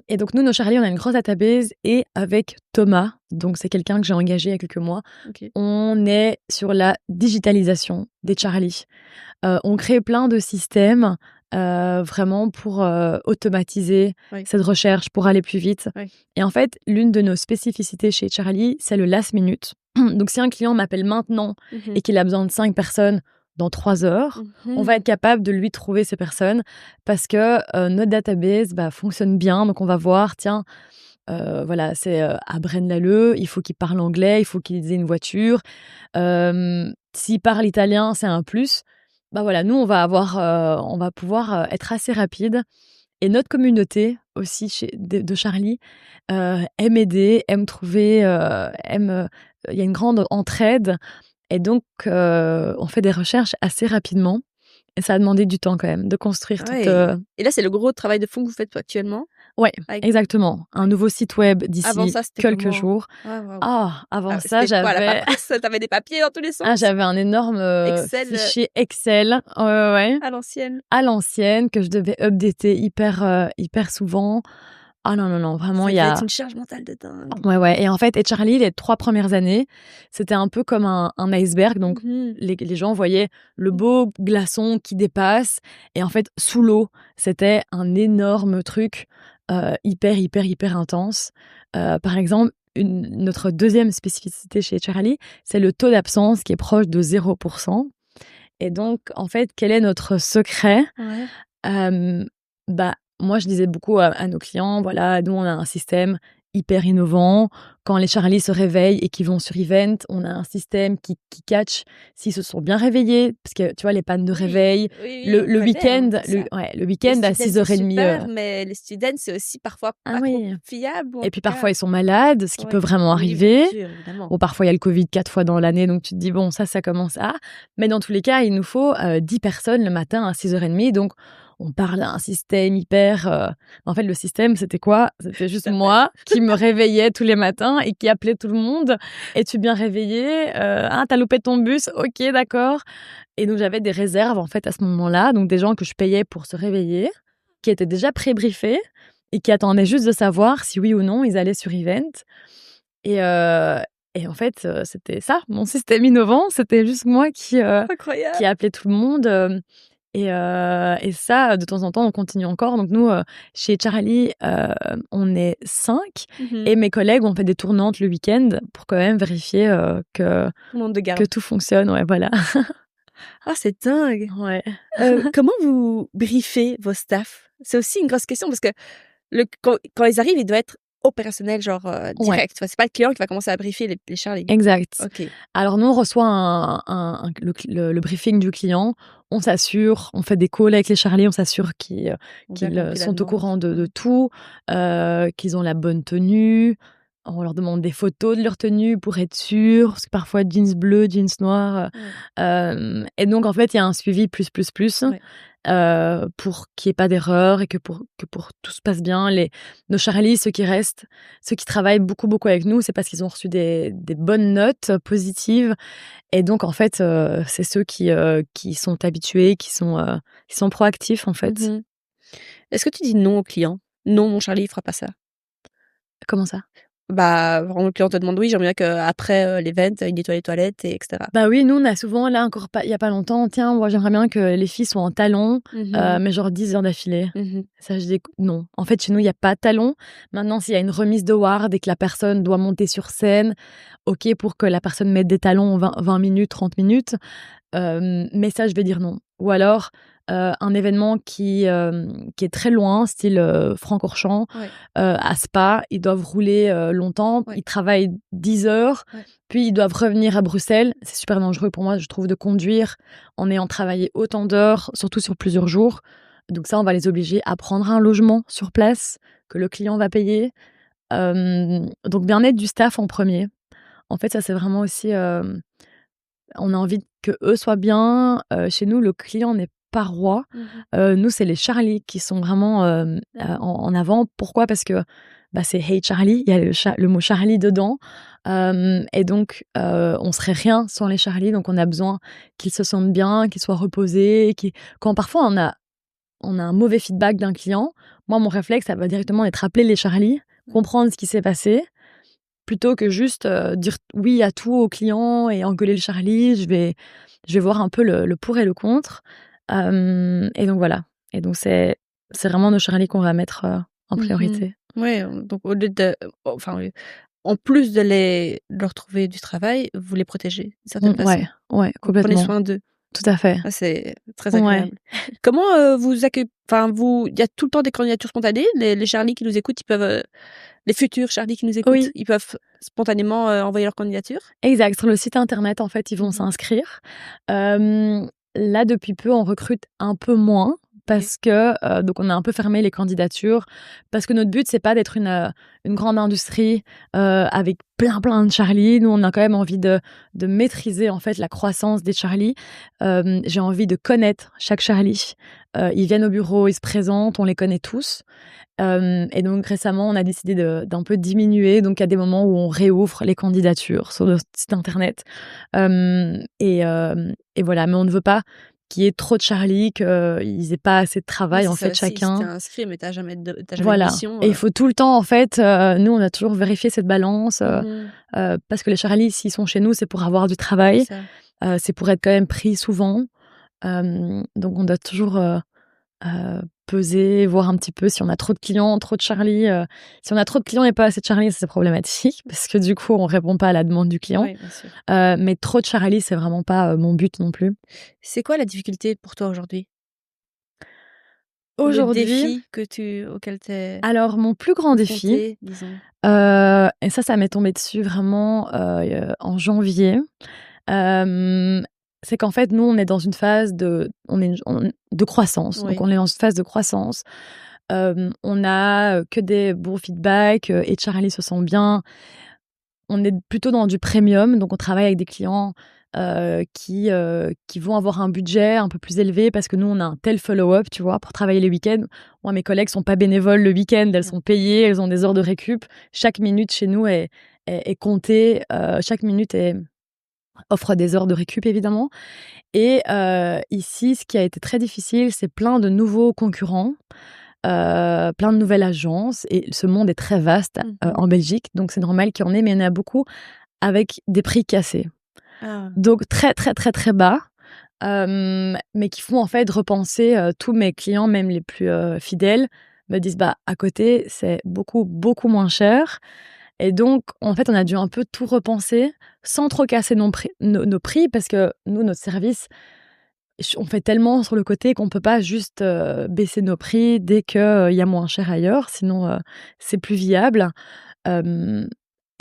Et donc nous, nos Charlie, on a une grosse database et avec Thomas, donc c'est quelqu'un que j'ai engagé il y a quelques mois, OK. on est sur la digitalisation des Charlie. On crée plein de systèmes, vraiment pour, automatiser Oui, cette recherche, pour aller plus vite. oui. Et en fait, l'une de nos spécificités chez Charlie, c'est le last minute. Donc si un client m'appelle maintenant Mmh. et qu'il a besoin de 5 personnes dans 3 heures, on va Mmh. être capable de lui trouver ces personnes parce que, notre database, bah, fonctionne bien. Donc on va voir, tiens, Voilà, c'est à Braine-l'Alleud, il faut qu'ils parlent anglais, il faut qu'ils aient une voiture. S'ils parlent italien, c'est un plus. Bah voilà, nous, on va pouvoir être assez rapide. Et notre communauté aussi de Charlie aime aider, aime trouver, il y a une grande entraide. Et donc, on fait des recherches assez rapidement. Et ça a demandé du temps quand même de construire toute. Et là, c'est le gros travail de fond que vous faites actuellement? Ouais, Avec... exactement. Un nouveau site web Avant d'ici ça, c'était quelques comment? jours. Wow. Avant ça, C'était quoi la j'avais paperasse? T'avais des papiers dans tous les sens? j'avais un énorme Excel fichier Excel, ouais, à l'ancienne. à l'ancienne que je devais updater hyper souvent. Ah non, non, non, vraiment, Ça il y devait a être une charge mentale de dingue. ouais et en fait et Charlie, les 3 premières années, c'était un peu comme un iceberg donc les gens voyaient le beau glaçon qui dépasse et en fait, sous l'eau, c'était un énorme truc, hyper intense. Par exemple, notre deuxième spécificité chez Charlie, c'est le taux d'absence qui est proche de 0%. Et donc, en fait, quel est notre secret? Ouais. Bah, moi, je disais beaucoup à nos clients, voilà, nous, on a un système hyper innovant. Quand les Charlies se réveillent et qu'ils vont sur Event, on a un système qui catch s'ils se sont bien réveillés, parce que, tu vois, les pannes de réveil, on le connaît, week-end, c'est ça. le week-end à Les students, c'est 6h30. super, mais les students, c'est aussi parfois Ah pas trop oui. fiable. Ou en Et tout puis cas... parfois, ils sont malades, ce qui peut vraiment Oui, arriver. bien sûr, évidemment. Ou parfois, il y a le Covid 4 fois dans l'année, donc tu te dis, bon, ça commence à... Mais dans tous les cas, il nous faut 10 personnes le matin à 6h30, donc on parle d'un système hyper... En fait, le système, c'était quoi? C'était juste moi qui me réveillais tous les matins et qui appelait tout le monde. Es-tu bien réveillé? Ah, t'as loupé ton bus? Ok, d'accord. Et donc, j'avais des réserves, en fait, à ce moment-là, donc des gens que je payais pour se réveiller, qui étaient déjà pré-briefés et qui attendaient juste de savoir si oui ou non ils allaient sur Event. Et en fait, c'était ça, mon système innovant. C'était juste moi qui Incroyable. appelait tout le monde. Et ça, de temps en temps, on continue encore. Donc nous, chez Charlie, on est 5 et mes collègues, on fait des tournantes le week-end pour quand même vérifier que Monde de garde. que tout fonctionne. Ouais, voilà. Ah, c'est dingue. Ouais. Comment vous briefez vos staffs? C'est aussi une grosse question parce que quand ils arrivent, ils doivent être opérationnels, genre direct. Enfin, c'est pas le client qui va commencer à briefer les Charlie. Exact. Ok. Alors nous, on reçoit le briefing du client, on s'assure, on fait des calls avec les Charlie, on s'assure qu'ils sont au courant de tout, qu'ils ont la bonne tenue. On leur demande des photos de leur tenue pour être sûr, parce que parfois jeans bleus, jeans noirs. Et donc en fait, il y a un suivi plus. Pour qu'il n'y ait pas d'erreur et que pour tout se passe bien. Nos Charlies, ceux qui restent, ceux qui travaillent beaucoup avec nous, c'est parce qu'ils ont reçu des bonnes notes positives. Et donc, en fait, c'est ceux qui sont habitués, qui sont proactifs, en fait. Est-ce que tu dis non au client? Non, mon Charlie, il fera pas ça. Comment ça? Bah, vraiment, le client te demande oui, j'aimerais bien qu'après l'event, il nettoie les toilettes, etc. Bah oui, nous, on a souvent, là, encore il y a pas longtemps, tiens, moi, j'aimerais bien que les filles soient en talons, mais genre 10 heures d'affilée. Ça, je dis non. En fait, chez nous, il n'y a pas de talons. Maintenant, s'il y a une remise de ward et que la personne doit monter sur scène, ok, pour que la personne mette des talons 20 minutes, 30 minutes. Mais ça, je vais dire non. Ou alors, un événement qui est très loin, style Francorchamps, à Spa, ils doivent rouler longtemps, ils travaillent 10 heures, puis ils doivent revenir à Bruxelles. C'est super dangereux pour moi, je trouve, de conduire en ayant travaillé autant d'heures, surtout sur plusieurs jours. Donc ça, on va les obliger à prendre un logement sur place que le client va payer. Donc bien-être du staff en premier. En fait, ça, c'est vraiment aussi... on a envie que eux soient bien. Chez nous, le client n'est pas roi. Nous, c'est les Charlie qui sont vraiment en avant. Pourquoi? Parce que c'est Hey Charlie, il y a le mot Charlie dedans. Et donc, on serait rien sans les Charlie. Donc, on a besoin qu'ils se sentent bien, qu'ils soient reposés. Quand parfois, on a un mauvais feedback d'un client, moi, mon réflexe, ça va directement être appeler les Charlie, comprendre ce qui s'est passé, plutôt que juste dire oui à tout au client et engueuler le Charlie. Je vais voir un peu le pour et le contre. Et donc voilà. Et donc c'est vraiment nos Charlie qu'on va mettre en priorité. Oui, donc au lieu de... Enfin, en plus de leur trouver du travail, vous les protégez d'une certaine façon. Ouais, complètement. Prenez soin d'eux. tout à fait. Ah, c'est très Ouais. agréable. Comment, vous accueillez enfin vous il y a tout le temps des candidatures spontanées? Les Charlie qui nous écoutent, ils peuvent, les futurs Charlie qui nous écoutent, Oui, ils peuvent spontanément, envoyer leur candidature? exact. Sur le site internet, en fait, ils vont Mmh. s'inscrire. Là, depuis peu, on recrute un peu moins OK. parce que, donc on a un peu fermé les candidatures parce que notre but, c'est pas d'être une grande industrie, avec plein de Charlie. Nous, on a quand même envie de maîtriser, en fait, la croissance des Charlie. J'ai envie de connaître chaque Charlie. Ils viennent au bureau, ils se présentent, on les connaît tous. Et donc récemment, on a décidé d'un peu diminuer. Donc, il y a des moments où on réouvre les candidatures sur le site internet, et voilà. Mais on ne veut pas qu'il y ait trop de Charlie, qu'ils aient pas assez de Oui, travail, c'est en ça fait, aussi, si tu es chacun. inscrit mais tu jamais de Voilà. mission, Et il faut tout le temps, en fait, nous, on a toujours vérifié cette balance, mmh parce que les Charlie, s'ils sont chez nous, c'est pour avoir du c'est travail, ça. c'est pour être quand même pris souvent. Donc on doit toujours, peser, voir un petit peu si on a trop de clients, trop de Charlie, si on a trop de clients et pas assez de Charlie, c'est problématique parce que du coup, on répond pas à la demande du client. Oui, bien sûr. Mais trop de Charlie, c'est vraiment pas, mon but non plus. C'est quoi la difficulté pour toi aujourd'hui? Ou le Aujourd'hui, défi auquel tu es alors mon plus grand défi, confronté, disons? et ça m'est tombé dessus vraiment, en janvier, hem, c'est qu'en fait, nous, on est dans une phase de croissance. Donc Oui. on est dans une phase de croissance. On a, que des bons feedbacks, et Charlie se sent bien. On est plutôt dans du premium, donc on travaille avec des clients, qui vont avoir un budget un peu plus élevé parce que nous, on a un tel follow-up, tu vois? Pour travailler les week-ends. Moi, mes collègues sont pas bénévoles le week-end, elles Mmh. sont payées, elles ont des heures de récup. Chaque minute chez nous est comptée, chaque minute offre des heures de récup évidemment. Et ici, ce qui a été très difficile, c'est plein de nouveaux concurrents, plein de nouvelles agences, et ce monde est très vaste, Mmh. en Belgique, donc c'est normal qu'il y en ait, mais il y en a beaucoup avec des prix cassés. Ah. Donc très, très, très, très bas, mais qui font en fait repenser, tous mes clients, même les plus, fidèles, me disent: «Bah, à côté, c'est beaucoup, beaucoup moins cher». Et donc en fait, on a dû un peu tout repenser sans trop casser nos prix parce que nous, notre service, on fait tellement sur le côté qu'on peut pas juste, baisser nos prix dès qu'il y a moins cher ailleurs, sinon, c'est plus viable. Hem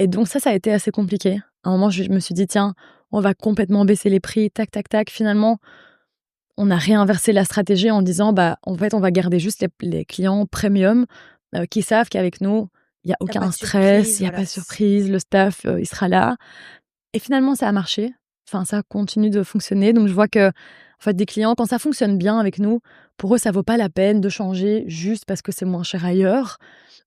et donc ça a été assez compliqué. À un moment, je me suis dit: «Tiens, on va complètement baisser les prix, tac, tac, tac». Finalement, on a réinversé la stratégie en disant: «Bah, en fait, on va garder juste les clients premium, qui savent qu'avec nous, il y a Il y a pas aucun de stress, surprise, il y a voilà, pas de surprise, le staff, il sera là». Et finalement, ça a marché. Enfin, ça continue de fonctionner. Donc, je vois que, en fait, des clients, quand ça fonctionne bien avec nous, pour eux, ça vaut pas la peine de changer juste parce que c'est moins cher ailleurs.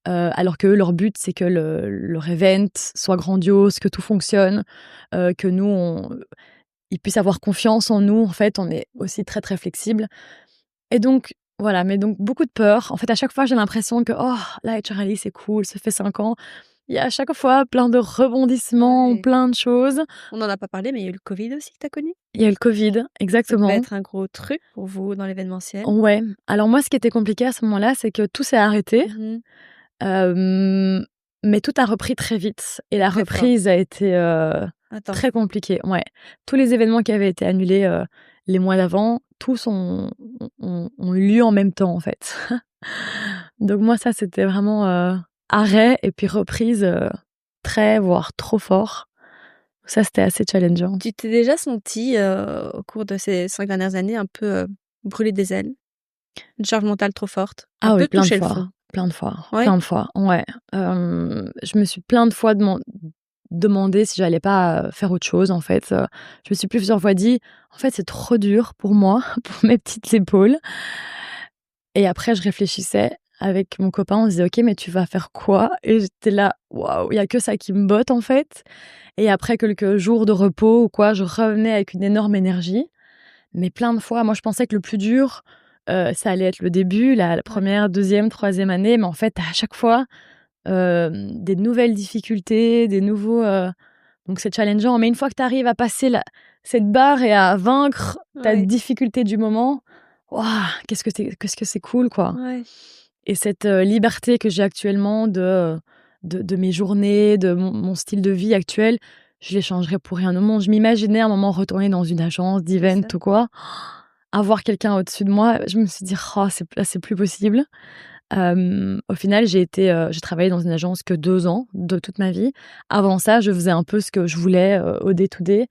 Alors qu'eux, leur but, c'est que leur event soit grandiose, que tout fonctionne, que nous, ils puissent avoir confiance en nous. En fait, on est aussi très, très flexible. Et donc, voilà. Mais donc, beaucoup de peur. En fait, à chaque fois, j'ai l'impression que, oh, là, HRLI, c'est cool, ça fait 5 ans. Il y a à chaque fois plein de rebondissements, ouais. plein de choses. On n'en a pas parlé, mais il y a eu le Covid aussi que tu as connu? Il y a eu le Covid, Ça devait exactement. être un gros truc pour vous dans l'événementiel? Ouais. Alors moi, ce qui était compliqué à ce moment-là, c'est que tout s'est arrêté, Mmh. hem, mais tout a repris très vite et la Très fort. reprise a été, Intense. très compliquée. Ouais. Tous les événements qui avaient été annulés, les mois d'avant, tous ont eu lieu en même temps, en fait. Donc moi, ça, c'était vraiment, arrêt et puis reprise, très, voire trop fort. Ça, c'était assez challengeant. Tu t'es déjà sentie, au cours de ces 5 dernières années un peu, brûler des ailes? Une charge mentale trop forte? Un Ah oui, peu toucher le fond? plein de fois, Ouais? plein de fois, ouais. Je me suis plein de fois demandé si j'allais pas, faire autre chose, en fait, je me suis plusieurs fois dit: «En fait, c'est trop dur pour moi, pour mes petites épaules». Et après je réfléchissais avec mon copain, on se disait: «OK, mais tu vas faire quoi?» Et j'étais là: «Waouh, il y a que ça qui me botte, en fait». Et après quelques jours de repos ou quoi, je revenais avec une énorme énergie. Mais plein de fois, moi, je pensais que le plus dur, ça allait être le début, la Ouais. 1re, 2e, 3e année, mais en fait, à chaque fois, des nouvelles difficultés, des nouveaux, donc c'est challengeant, mais une fois que tu arrives à passer cette barre et à vaincre ta Ouais. difficulté du moment, waouh, qu'est-ce que c'est cool, quoi. Ouais. Et cette, liberté que j'ai actuellement de mes journées, de mon style de vie actuel, je les changerais pour rien au monde. Je m'imaginais à un moment retourner dans une agence d'event ou quoi, avoir quelqu'un au-dessus de moi. Je me suis dit: «Oh, c'est plus possible». Au final, j'ai travaillé dans une agence que 2 ans de toute ma vie. Avant ça, je faisais un peu ce que je voulais, au day to day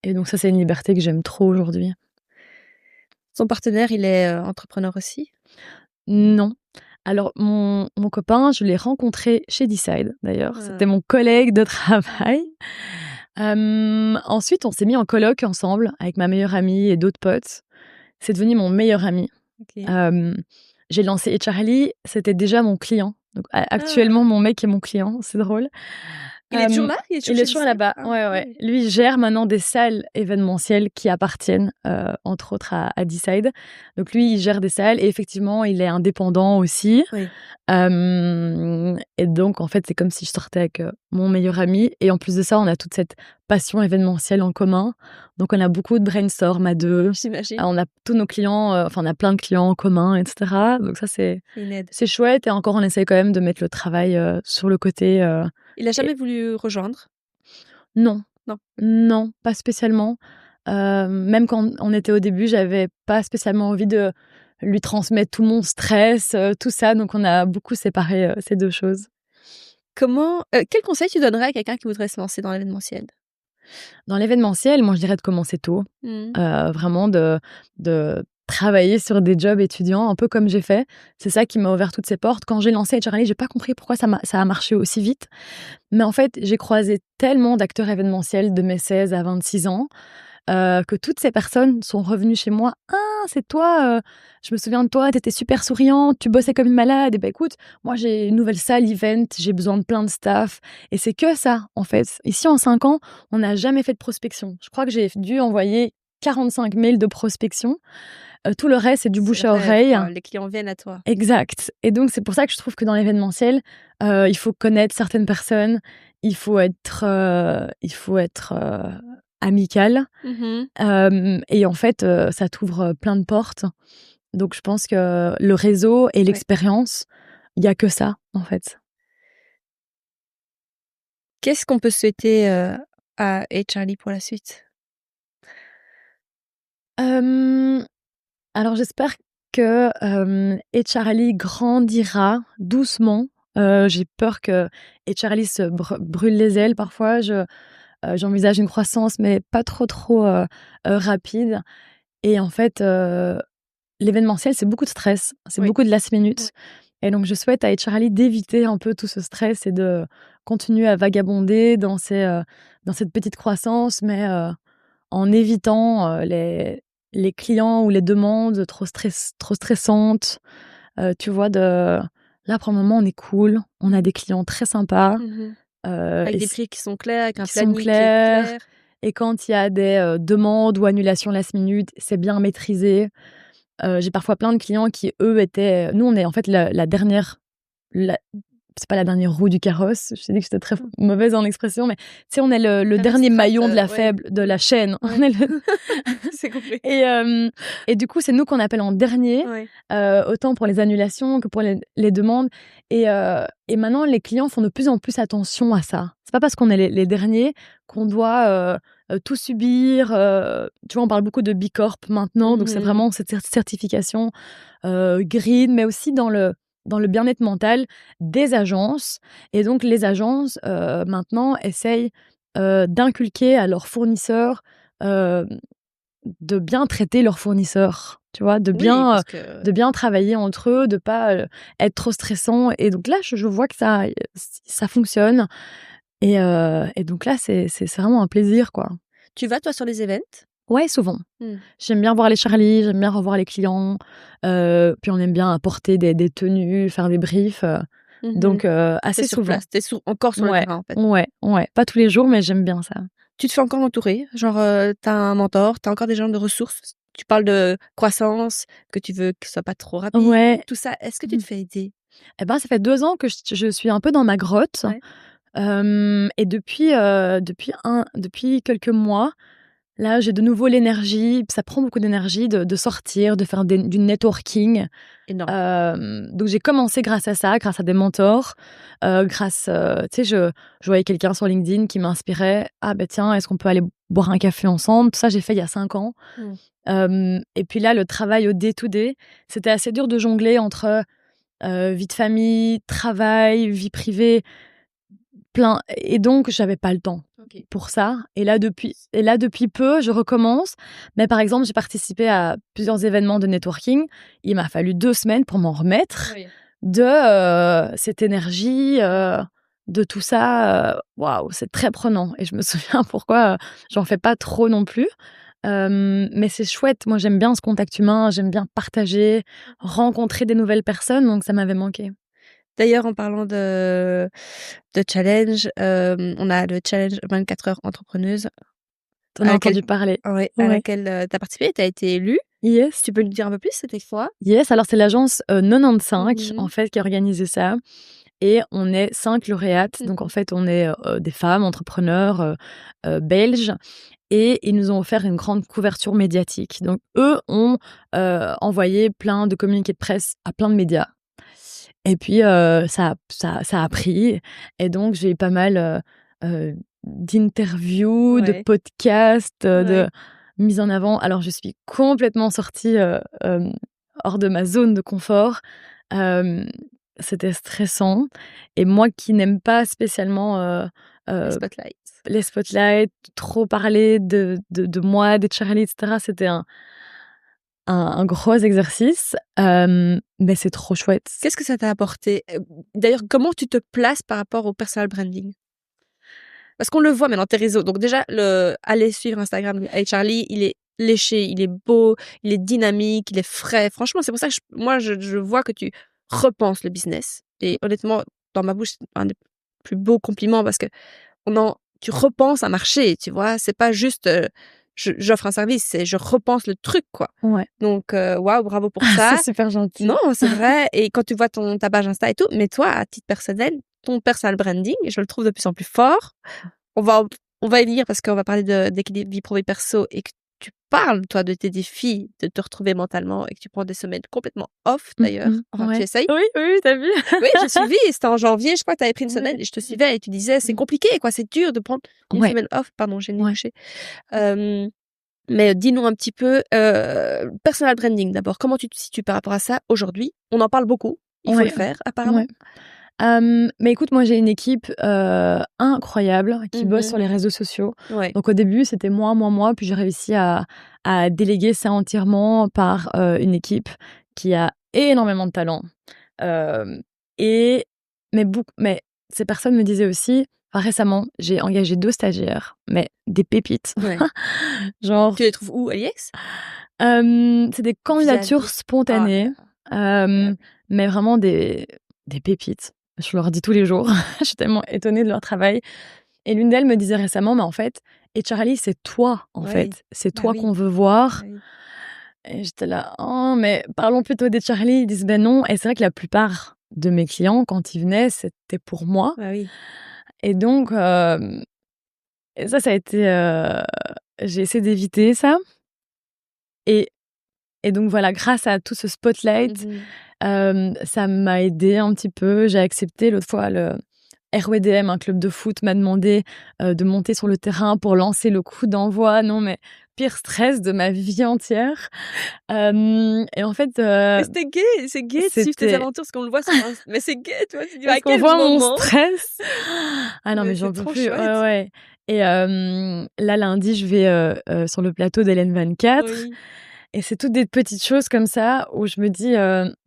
et donc ça, c'est une liberté que j'aime trop aujourd'hui. Son partenaire, il est entrepreneur aussi? Non. Alors mon copain, je l'ai rencontré chez Decide d'ailleurs. C'était Ah. mon collègue de travail. Ensuite, on s'est mis en coloc ensemble avec ma meilleure amie et d'autres potes. C'est devenu mon meilleur ami. OK. J'ai lancé HRLE, c'était déjà mon client. Donc actuellement, mon mec est mon client, c'est drôle. Il est toujours là? Il est toujours Il est chez toujours Disney? là-bas, Ah, ouais, ouais. OK. Lui, il gère maintenant des salles événementielles qui appartiennent, entre autres à Decide. Donc lui, il gère des salles et effectivement, il est indépendant aussi. Oui. Et donc en fait, c'est comme si je sortais avec, mon meilleur ami et en plus de ça, on a toute cette passion événementielle en commun. Donc on a beaucoup de brainstorm à 2. J'imagine. On a tous nos clients, enfin on a plein de clients en commun et cetera. Donc ça, C'est une aide. c'est chouette et encore on essaye quand même de mettre le travail, sur le côté, Il a jamais voulu rejoindre? non. Non. Non, pas spécialement. Même quand on était au début, j'avais pas spécialement envie de lui transmettre tout mon stress, tout ça, donc on a beaucoup séparé, ces 2 choses. Quel conseil tu donnerais à quelqu'un qui voudrait se lancer dans l'événementiel? Dans l'événementiel, moi, je dirais de commencer tôt, Mmh. vraiment de travailler sur des jobs étudiants, un peu comme j'ai fait. C'est ça qui m'a ouvert toutes ces portes. Quand j'ai lancé HRLE, j'ai pas compris pourquoi ça a marché aussi vite. Mais en fait, j'ai croisé tellement d'acteurs événementiels de mes 16 à 26 ans, que toutes ces personnes sont revenues chez moi: «Ah, c'est toi, je me souviens de toi, tu étais super souriante, tu bossais comme une malade et bah, écoute, moi j'ai une nouvelle salle event, j'ai besoin de plein de staff» et c'est que ça, en fait. Ici, en 5 ans, on n'a jamais fait de prospection. Je crois que j'ai dû envoyer 45 mails de prospection. Tout le reste, c'est du C'est bouche le à rêve, oreille. quoi. Les clients viennent à toi. Exact et donc c'est pour ça que je trouve que dans l'événementiel, il faut connaître certaines personnes, il faut être amical. Mmh. Et en fait, ça t'ouvre, plein de portes. Donc je pense que le réseau et Ouais. l'expérience, il y a que ça, en fait. Qu'est-ce qu'on peut souhaiter, à Charlie pour la suite? Hem, alors j'espère que, Charlie grandira doucement. J'ai peur que Charlie se brûle les ailes parfois. J'envisage une croissance mais pas trop, rapide et en fait, l'événementiel, c'est beaucoup de stress, c'est Oui. beaucoup de last Ouais. minute et donc je souhaite à HRLE d'éviter un peu tout ce stress et de continuer à vagabonder dans cette petite croissance, mais en évitant, les clients ou les demandes trop stressantes. Tu vois? Là, pour le moment, on est cool, on a des clients très sympas, Mmh. Avec et des prix qui sont clairs, avec un qui sont planning qui est clairs clair. et quand il y a des, demandes ou annulations last minute, c'est bien maîtrisé. J'ai parfois plein de clients qui, eux, étaient nous, on est en fait la dernière la c'est pas la dernière roue du carrosse, je t'ai dit que j'étais très mauvaise en expression, mais tu sais, on est le Dernière dernier strate, maillon de la ouais, faible de la chaîne. ouais. On est le C'est compris. et du coup, c'est nous qu'on appelle en dernier, Ouais. autant pour les annulations que pour les demandes et maintenant les clients font de plus en plus attention à ça. C'est pas parce qu'on est les derniers qu'on doit, tout subir, tu vois? On parle beaucoup de B Corp maintenant, donc c'est Mmh. vraiment cette certification, green, mais aussi dans le bien-être mental des agences et donc les agences, maintenant essayent, d'inculquer à leurs fournisseurs, hem de bien traiter leurs fournisseurs, tu vois? Oui, parce que De bien travailler entre eux, de pas, être trop stressant et donc là, je vois que ça fonctionne et donc là, c'est vraiment un plaisir, quoi. tu vas toi sur les events? Ouais, souvent. Mmh. J'aime bien voir les Charlie, j'aime bien revoir les clients, puis on aime bien apporter des tenues, faire des briefs, Mmh. donc Tu assez sur souvent. place, tu encore sur le Ouais, terrain, en fait. ouais, ouais, pas tous les jours, mais j'aime bien ça. Tu te fais encore entourer? Genre, tu un mentor, tu encore des gens de ressources? Tu parles de croissance, que tu veux que ce soit pas trop rapide, Ouais. tout ça. Est-ce que tu Mmh. te fais aider? Et ben, ça fait 2 ans que je suis un peu dans ma grotte. Ouais. Et depuis quelques mois, Là, j'ai de nouveau l'énergie. Ça prend beaucoup d'énergie de sortir, de faire du networking. Énorme. Donc, j'ai commencé grâce à ça, grâce à des mentors. Tu sais, je voyais quelqu'un sur LinkedIn qui m'inspirait. Ah, ben tiens, est-ce qu'on peut aller boire un café ensemble? Tout ça, j'ai fait il y a 5 ans. Et puis là, le travail au day-to-day, c'était assez dur de jongler entre vie de famille, travail, vie privée, plein. Et donc, j'avais pas le temps pour ça. Et là, depuis peu, je recommence. Mais par exemple, j'ai participé à plusieurs événements de networking. Il m'a fallu 2 semaines pour m'en remettre de cette énergie, de tout ça. Waouh, c'est très prenant. Et je me souviens pourquoi j'en fais pas trop non plus. Mais c'est chouette. Moi, j'aime bien ce contact humain. J'aime bien partager, rencontrer des nouvelles personnes. Donc, ça m'avait manqué. D'ailleurs, en parlant de challenge, on a le challenge 24 heures entrepreneuse T'en as entendu parler? à Ouais. laquelle tu as participé, tu as été élue. Yes. Tu peux nous dire un peu plus, c'était quoi? Yes, alors c'est l'agence 95 en fait qui a organisé ça et on est 5 lauréates. Donc en fait, on est des femmes entrepreneurs belges et ils nous ont offert une grande couverture médiatique. Donc eux ont envoyé plein de communiqués de presse à plein de médias. Et puis ça a pris et donc j'ai eu pas mal d'interviews, de podcasts, de mise en avant. Alors je suis complètement sortie hors de ma zone de confort. C'était stressant et moi qui n'aime pas spécialement les spotlights, trop parler de moi, de Charlie, etc. C'était un gros exercice, mais c'est trop chouette. Qu'est-ce que ça t'a apporté? D'ailleurs, comment tu te places par rapport au personal branding? Parce qu'on le voit maintenant, tes réseaux. Donc déjà, allez suivre Instagram de Charlie, il est léché, il est beau, il est dynamique, il est frais. Franchement, c'est pour ça que moi, je vois que tu repenses le business. Et honnêtement, dans ma bouche, c'est un des plus beaux compliments parce que tu repenses un marché, tu vois. C'est pas juste j'offre un service, c'est je repense le truc, quoi. Ouais. Donc, waouh, bravo pour ça. C'est super gentil. Non, c'est vrai. Et quand tu vois ta page Insta et tout, mais toi, à titre personnel, ton personal branding, je le trouve de plus en plus fort. On va y venir parce qu'on va parler d'équilibre vie pro et perso et que tu parles, toi, de tes défis, de te retrouver mentalement et que tu prends des semaines complètement off, d'ailleurs. Enfin, tu essayes. Oui, t'as vu? Oui, j'ai suivi. C'était en janvier, je crois que tu avais pris une semaine et je te suivais et tu disais, c'est compliqué, quoi. C'est dur de prendre une semaine off. Pardon, j'ai le nez bouché. Mais dis-nous un petit peu, personal branding d'abord. Comment tu te situes par rapport à ça aujourd'hui? On en parle beaucoup. Il faut le faire, apparemment. Mais écoute, moi j'ai une équipe incroyable qui bosse sur les réseaux sociaux. Donc au début, c'était moi, puis j'ai réussi à déléguer ça entièrement par une équipe qui a énormément de talent. Mais ces personnes me disaient aussi, récemment, j'ai engagé 2 stagiaires, mais des pépites. Genre, tu les trouves où, Alix? c'est des candidatures spontanées, mais vraiment des pépites. Je leur dis tous les jours. Je suis tellement étonnée de leur travail. Et l'une d'elles me disait récemment, mais en fait, et Charlie, c'est toi, en fait. C'est toi qu'on veut voir. Et j'étais là, oh, mais parlons plutôt des Charlie. Ils disent, ben non. Et c'est vrai que la plupart de mes clients, quand ils venaient, c'était pour moi. Et donc, et ça a été... j'ai essayé d'éviter ça. Et donc, voilà, grâce à tout ce spotlight, ça m'a aidée un petit peu. J'ai accepté l'autre fois le RWDM, un club de foot, m'a demandé de monter sur le terrain pour lancer le coup d'envoi. Non, mais pire stress de ma vie entière. Et en fait... mais c'était gay, c'est gay de suivre tes aventures, parce qu'on le voit sur mais c'est gay, toi. Tu dis, à quel voit moment mon stress. Ah non, mais j'en peux plus. Ouais. Et là, lundi, je vais sur le plateau d'Hélène 24. Et c'est toutes des petites choses comme ça où je me dis,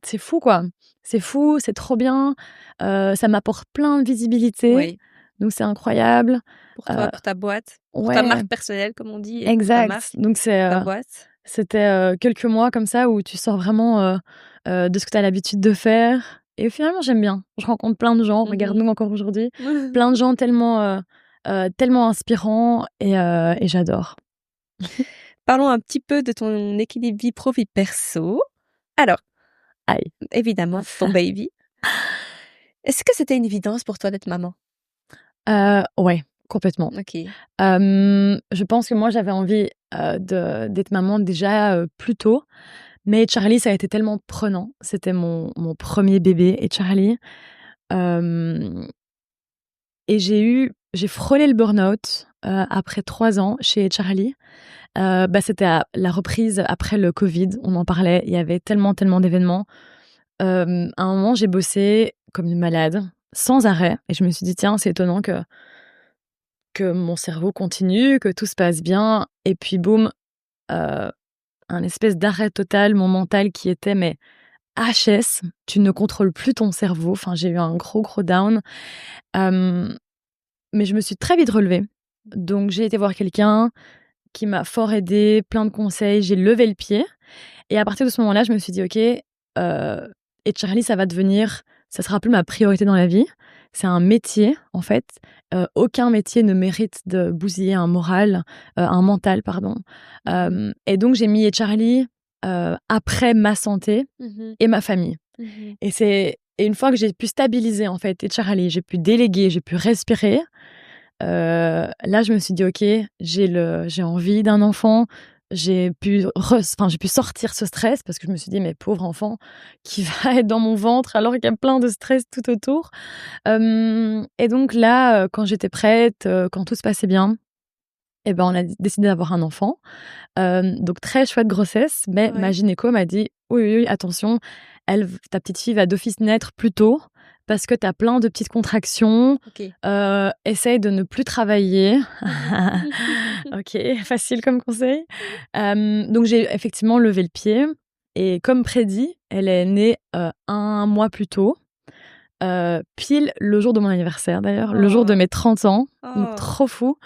c'est fou, quoi. C'est fou, c'est trop bien. Ça m'apporte plein de visibilité. Donc, c'est incroyable. Pour toi, pour ta boîte, pour ta marque personnelle, comme on dit. Exact. Donc, ta boîte. C'était quelques mois comme ça où tu sors vraiment de ce que tu as l'habitude de faire. Et finalement, j'aime bien. Je rencontre plein de gens, regarde-nous encore aujourd'hui. Plein de gens tellement inspirants et j'adore. Parlons un petit peu de ton équilibre vie pro, vie perso. Alors, évidemment, ton baby. Est-ce que c'était une évidence pour toi d'être maman? Ouais. complètement. OK. Je pense que moi, j'avais envie d'être maman déjà plus tôt. Mais Charlie, ça a été tellement prenant. C'était mon premier bébé et Charlie. Euh, et j'ai frôlé le burn-out après 3 ans chez Charlie. C'était la reprise après le Covid. On en parlait. Il y avait tellement, tellement d'événements. À un moment, j'ai bossé comme une malade, sans arrêt. Et je me suis dit, tiens, c'est étonnant que mon cerveau continue, que tout se passe bien. Et puis, boum, un espèce d'arrêt total, mon mental qui était, mais HS, tu ne contrôles plus ton cerveau. Enfin, j'ai eu un gros, gros down. Mais je me suis très vite relevée. Donc, j'ai été voir quelqu'un qui m'a fort aidée, plein de conseils. J'ai levé le pied. Et à partir de ce moment-là, je me suis dit, OK, et Charlie, ça sera plus ma priorité dans la vie. C'est un métier, en fait. Aucun métier ne mérite de bousiller un moral, un mental, pardon. Et donc, j'ai mis Charlie après ma santé et ma famille. Et une fois que j'ai pu stabiliser, en fait, et Charlie, j'ai pu déléguer, j'ai pu respirer, là, je me suis dit, OK, j'ai envie d'un enfant. J'ai pu sortir ce stress parce que je me suis dit, mais pauvre enfant qui va être dans mon ventre alors qu'il y a plein de stress tout autour. Et donc là, quand j'étais prête, quand tout se passait bien, eh ben, on a décidé d'avoir un enfant. Donc très chouette grossesse, mais ma gynéco m'a dit, oui, oui, oui, attention, ta petite fille va d'office naître plus tôt parce que tu as plein de petites contractions. OK. Essaye de ne plus travailler. OK, facile comme conseil. Donc j'ai effectivement levé le pied et comme prédit, elle est née 1 mois plus tôt, pile le jour de mon anniversaire d'ailleurs, le jour de mes 30 ans, donc trop fou.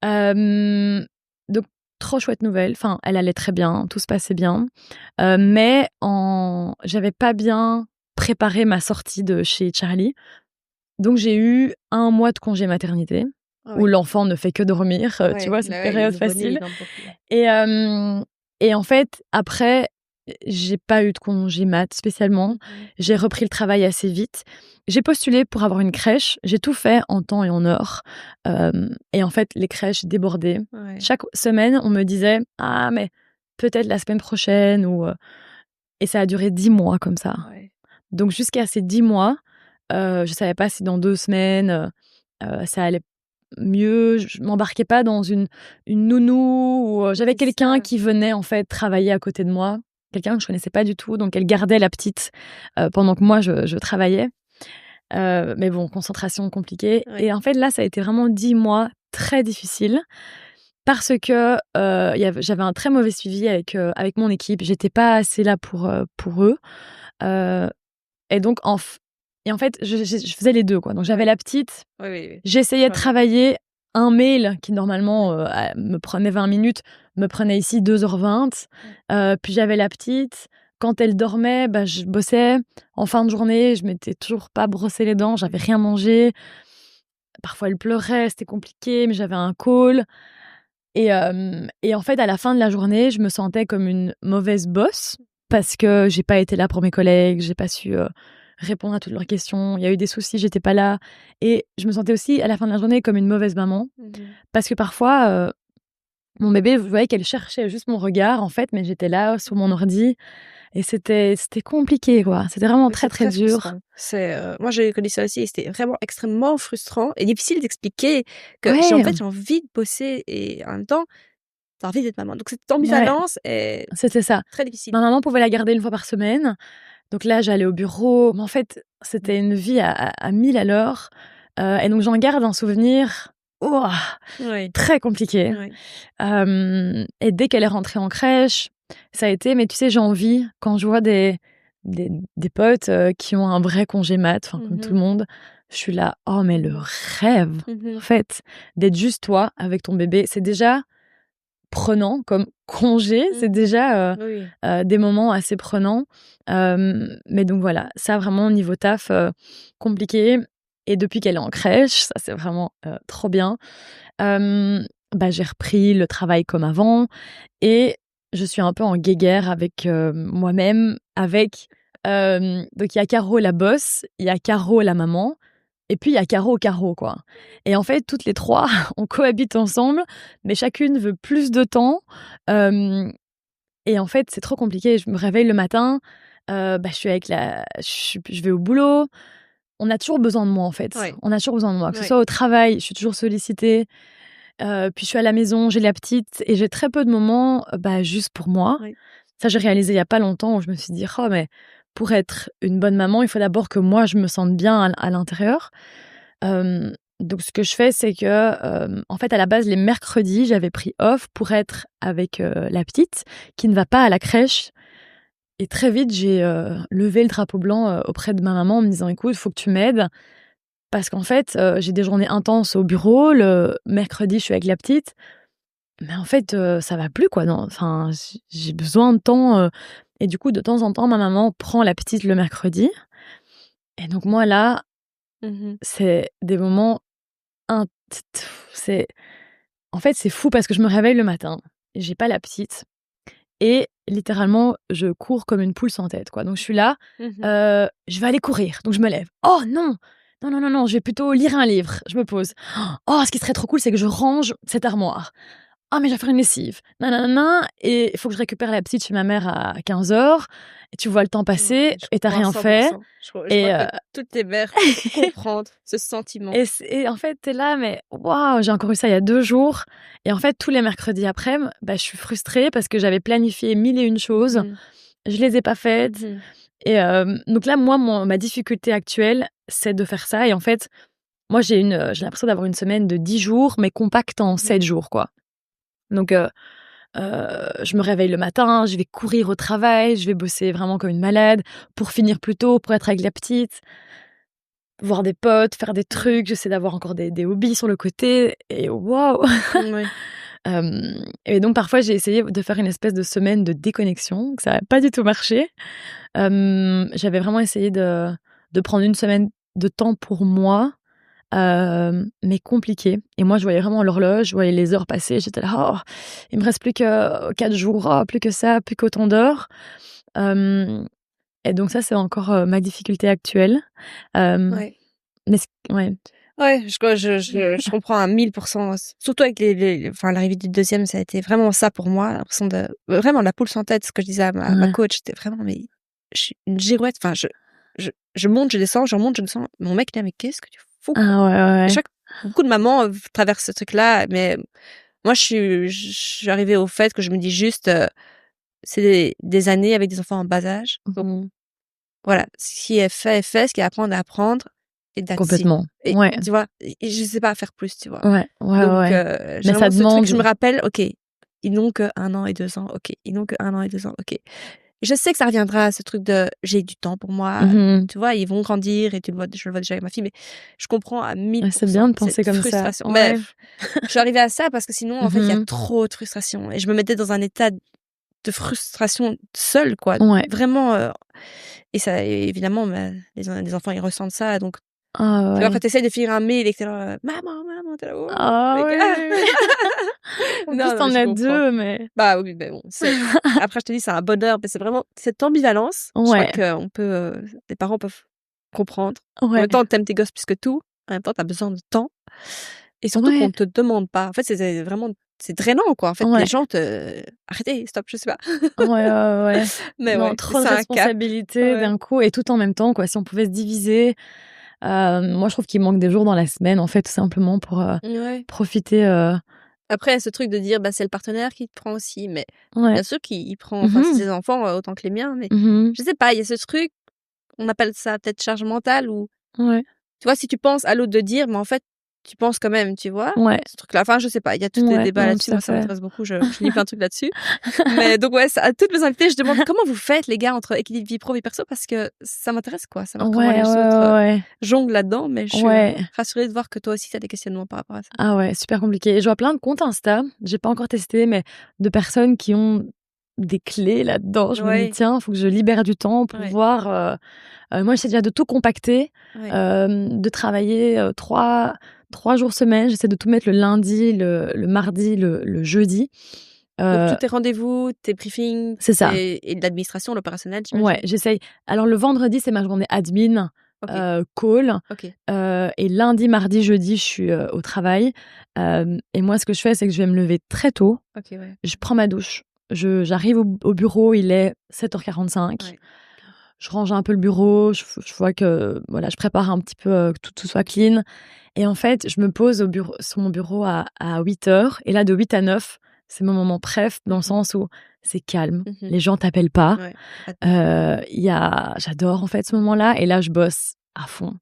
Donc trop chouette nouvelle. Enfin, elle allait très bien, tout se passait bien. Mais j'avais pas bien préparé ma sortie de chez Charlie. Donc j'ai eu 1 mois de congé maternité où l'enfant ne fait que dormir, tu vois, cette période facile. Et en fait, après, j'ai pas eu de congé mat spécialement. J'ai repris le travail assez vite. J'ai postulé pour avoir une crèche. J'ai tout fait en temps et en heure. Et en fait, les crèches débordaient. Chaque semaine, on me disait « Ah, mais peut-être la semaine prochaine » Et ça a duré 10 mois comme ça. Donc jusqu'à ces 10 mois, je savais pas si dans 2 semaines, ça allait mieux. Je m'embarquais pas dans une nounou ou j'avais quelqu'un qui venait en fait travailler à côté de moi, quelqu'un que je connaissais pas du tout, donc elle gardait la petite pendant que moi je travaillais. Mais bon, concentration compliquée. Et en fait là, ça a été vraiment 10 mois très difficiles parce que j'avais un très mauvais suivi avec mon équipe. J'étais pas assez là pour eux. Et donc en fait, je faisais les deux, quoi. Donc j'avais la petite, j'essayais de travailler. Un mail qui normalement me prenait 20 minutes, me prenait ici 2h20. Puis j'avais la petite. Quand elle dormait, je bossais. En fin de journée, je m'étais toujours pas brossé les dents, j'avais rien mangé. Parfois elle pleurait, c'était compliqué, mais j'avais un call. Et en fait, à la fin de la journée, je me sentais comme une mauvaise boss parce que j'ai pas été là pour mes collègues, j'ai pas su répondre à toutes leurs questions. Il y a eu des soucis, j'étais pas là. Et je me sentais aussi, à la fin de la journée, comme une mauvaise maman. Parce que parfois, mon bébé, vous voyez qu'elle cherchait juste mon regard, en fait, mais j'étais là, sur mon ordi. Et c'était compliqué, quoi. C'était vraiment très, très dur. Frustrant. Moi, j'ai connu ça aussi et c'était vraiment extrêmement frustrant et difficile d'expliquer que Ouais. j'ai envie de bosser et en même temps, t'as envie d'être maman. Donc cette ambivalence est C'était ça. très difficile. Ma maman pouvait la garder 1 fois par semaine. Donc là, j'allais au bureau. Mais en fait, c'était une vie à 1000 à l'heure. Et donc, j'en garde un souvenir très compliqué. Et dès qu'elle est rentrée en crèche, ça a été, mais tu sais, j'ai envie, quand je vois des potes qui ont un vrai congé mat, comme tout le monde, je suis là, oh, mais le rêve, en fait, d'être juste toi avec ton bébé, c'est déjà prenant comme congé, c'est déjà des moments assez prenants. Mais donc voilà, ça vraiment niveau taf, compliqué. Et depuis qu'elle est en crèche, ça c'est vraiment trop bien. J'ai repris le travail comme avant et je suis un peu en guéguerre avec moi-même, donc il y a Caro la boss, il y a Caro la maman Et puis, il y a Caro, quoi. Et en fait, toutes les 3, on cohabite ensemble, mais chacune veut plus de temps. Hem Et en fait, c'est trop compliqué. Je me réveille le matin, je suis avec la je vais au boulot. On a toujours besoin de moi, en fait. Ouais. On a toujours besoin de moi. Que ce Ouais. soit au travail, je suis toujours sollicitée. Puis je suis à la maison, j'ai la petite et j'ai très peu de moments, juste pour moi. Ouais. Ça, j'ai réalisé il y a pas longtemps où je me suis dit: «Oh mais pour être une bonne maman, il faut d'abord que moi je me sente bien à l'intérieur». Donc ce que je fais, c'est que, en fait, à la base, les mercredis, j'avais pris off pour être avec, la petite qui ne va pas à la crèche et très vite, j'ai, levé le drapeau blanc, auprès de ma maman en me disant: «Écoute, il faut que tu m'aides parce qu'en fait, j'ai des journées intenses au bureau. Le mercredi, je suis avec la petite, mais en fait, ça va plus quoi, non, enfin, j'ai besoin de temps, et du coup, de temps en temps, ma maman prend la petite le mercredi et donc moi là, Mmh. c'est des moments int c'est en fait, c'est fou parce que je me réveille le matin, j'ai pas la petite et littéralement, je cours comme une poule sans tête, quoi. Donc je suis là, Mmh. je vais aller courir, donc je me lève. «Oh non! Non, non, non, non, je vais plutôt lire un livre». Je me pose. «Oh, ce qui serait trop cool, c'est que je range cette armoire». «Ah mais je vais faire une lessive». Nanana et il faut que je récupère la petite chez ma mère à 15h et tu vois le temps passer Ouais, je et tu as comprends à rien fait 100%. Je et crois que toutes les mères peuvent comprendre ce sentiment. et en fait, tu es là, mais waouh, j'ai encore eu ça il y a 2 jours et en fait, tous les mercredis après-midi, je suis frustrée parce que j'avais planifié 1000 et une choses, Mmh. je les ai pas faites Mmh. et donc là, moi, ma difficulté actuelle, c'est de faire ça et en fait, moi, j'ai l'impression d'avoir une semaine de 10 jours, mais compacte en 7 jours, quoi. Donc je me réveille le matin, je vais courir au travail, je vais bosser vraiment comme une malade pour finir plus tôt, pour être avec la petite, voir des potes, faire des trucs. J'essaie d'avoir encore des hobbies sur le côté et waouh! Ouais. Et donc parfois, j'ai essayé de faire une espèce de semaine de déconnexion, que ça n'a pas du tout marché. J'avais vraiment essayé de prendre une semaine de temps pour moi, mais compliqué et moi, je voyais vraiment l'horloge, je voyais les heures passer, j'étais là: «Oh, il me reste plus que 4 jours, oh, plus que ça, plus qu'autant d'heures». Hem Et donc ça, c'est encore, ma difficulté actuelle. Hem, Ouais. mais c ouais. Ouais, je comprends à 1000 surtout avec l'arrivée du deuxième, ça a été vraiment ça pour moi, l'impression de vraiment la poule sans tête, ce que je disais à ma Ouais. coach, c'était vraiment mais je suis une girouette, enfin je monte, je descends, je remonte, je descends. Mon mec là: «Mais qu'est-ce que tu fous, quoi?» Ah ouais, ouais, Et je ouais. crois que beaucoup de mamans, traversent ce truc-là, mais moi je suis arrivée au fait que je me dis juste, c'est des années avec des enfants en bas âge, donc Mmh. voilà, ce qui est fait est fait, ce qu'il y a à apprendre à apprendre et that's it. Complètement. Et Ouais. tu vois? Et je sais pas faire plus, tu vois? Ouais, ouais, ouais, Donc ouais. j'ai Mais ça vraiment ce truc, je me demande rappelle: «OK, ils n'ont que 1 an et 2 ans, OK, ils n'ont que 1 an et 2 ans, OK». Je sais que ça reviendra, ce truc de j'ai du temps pour moi, mmh tu vois? Ils vont grandir et tu le vois, je le vois déjà avec ma fille, mais je comprends à mille Ouais, pour c'est cent bien de penser cette comme ça. frustration. Mais Ouais. je suis arrivée à ça parce que sinon, en fait, il y a Mmh. trop de frustration et je me mettais dans un état de frustration seule, quoi. Ouais. Vraiment, et ça et évidemment, les enfants, ils ressentent ça, donc Ah tu vois, quand ouais. tu essaies de finir un mail et que tu es là: «Maman, maman», tu es là: «Oh Ah les gars». ouais. En plus, Non, non, mais tu je as comprends. 2 mais Bah oui, mais bon, c'est après je te dis, c'est un bonheur, mais c'est vraiment cette ambivalence, je crois ouais, qu'on peut, les parents peuvent comprendre. En ouais, même temps, tu aimes tes gosses plus que tout, en même temps, tu as besoin de temps et surtout qu'on ouais, te demande pas. En fait, c'est vraiment c'est drainant, quoi. En fait, les ouais, gens te «Arrêtez, stop», je sais pas. ouais, ouais, ouais. Mais Non, ouais, trop de c'est un cap. responsabilités Ouais. d'un coup et tout en même temps, quoi. Si on pouvait se diviser, moi, je trouve qu'il manque des jours dans la semaine, en fait, tout simplement pour, Ouais. profiter, Après, il y a ce truc de dire, bah, c'est le partenaire qui te prend aussi, mais ouais. bien sûr qu'il prend, enfin, c'est Mmh ses enfants, autant que les miens, mais mh. je sais pas, il y a ce truc, on appelle ça peut-être charge mentale ou Ouais, tu vois, si tu penses à l'autre de dire, mais en fait, tu penses quand même, tu vois? ouais, Ce truc-là, enfin, je sais pas, il y a tous des ouais, débats non, là-dessus, tout à moi ça fait. m'intéresse beaucoup, je lis plein de trucs là-dessus. Mais donc ouais, ça à toutes mes invités, je demande: «Comment vous faites les gars entre équilibre vie pro, vie perso?» parce que ça m'intéresse quoi, savoir comment Ouais, ouais, les autres, ouais, jonglent là-dedans, mais je suis, ouais. rassurée de voir que toi aussi tu as des questionnements par rapport à ça. Ah ouais, super compliqué. Et je vois plein de comptes Insta, j'ai pas encore testé, mais de personnes qui ont des clés là-dedans. Je me dis: Ouais, «Tiens, faut que je libère du temps pour ouais, voir», moi, j'essaie déjà de tout compacter, ouais. de travailler, 3 jours semaine. J'essaie de tout mettre le lundi, le mardi, le jeudi. Donc tous Heu, tes rendez-vous, tes briefings, c'est ça. tes et de l'administration, l'opérationnel, Ouais, j'imagine? j'essaye. Alors le vendredi, c'est ma journée admin, OK. call. OK. Et lundi, mardi, jeudi, je suis au travail. Et moi, ce que je fais, c'est que je vais me lever très tôt. OK, ouais. Je prends ma douche. J'arrive au bureau, il est 7h45. Ouais. Je range un peu le bureau, je vois que voilà, je prépare un petit peu que tout soit clean. Et en fait, je me pose sur mon bureau à 8h. Et là, de 8 à 9, c'est mon moment préf, dans le sens où c'est calme. Mmh. Les gens t'appellent pas. Ouais. Pas J'adore en fait ce moment-là. Et là, je bosse à fond.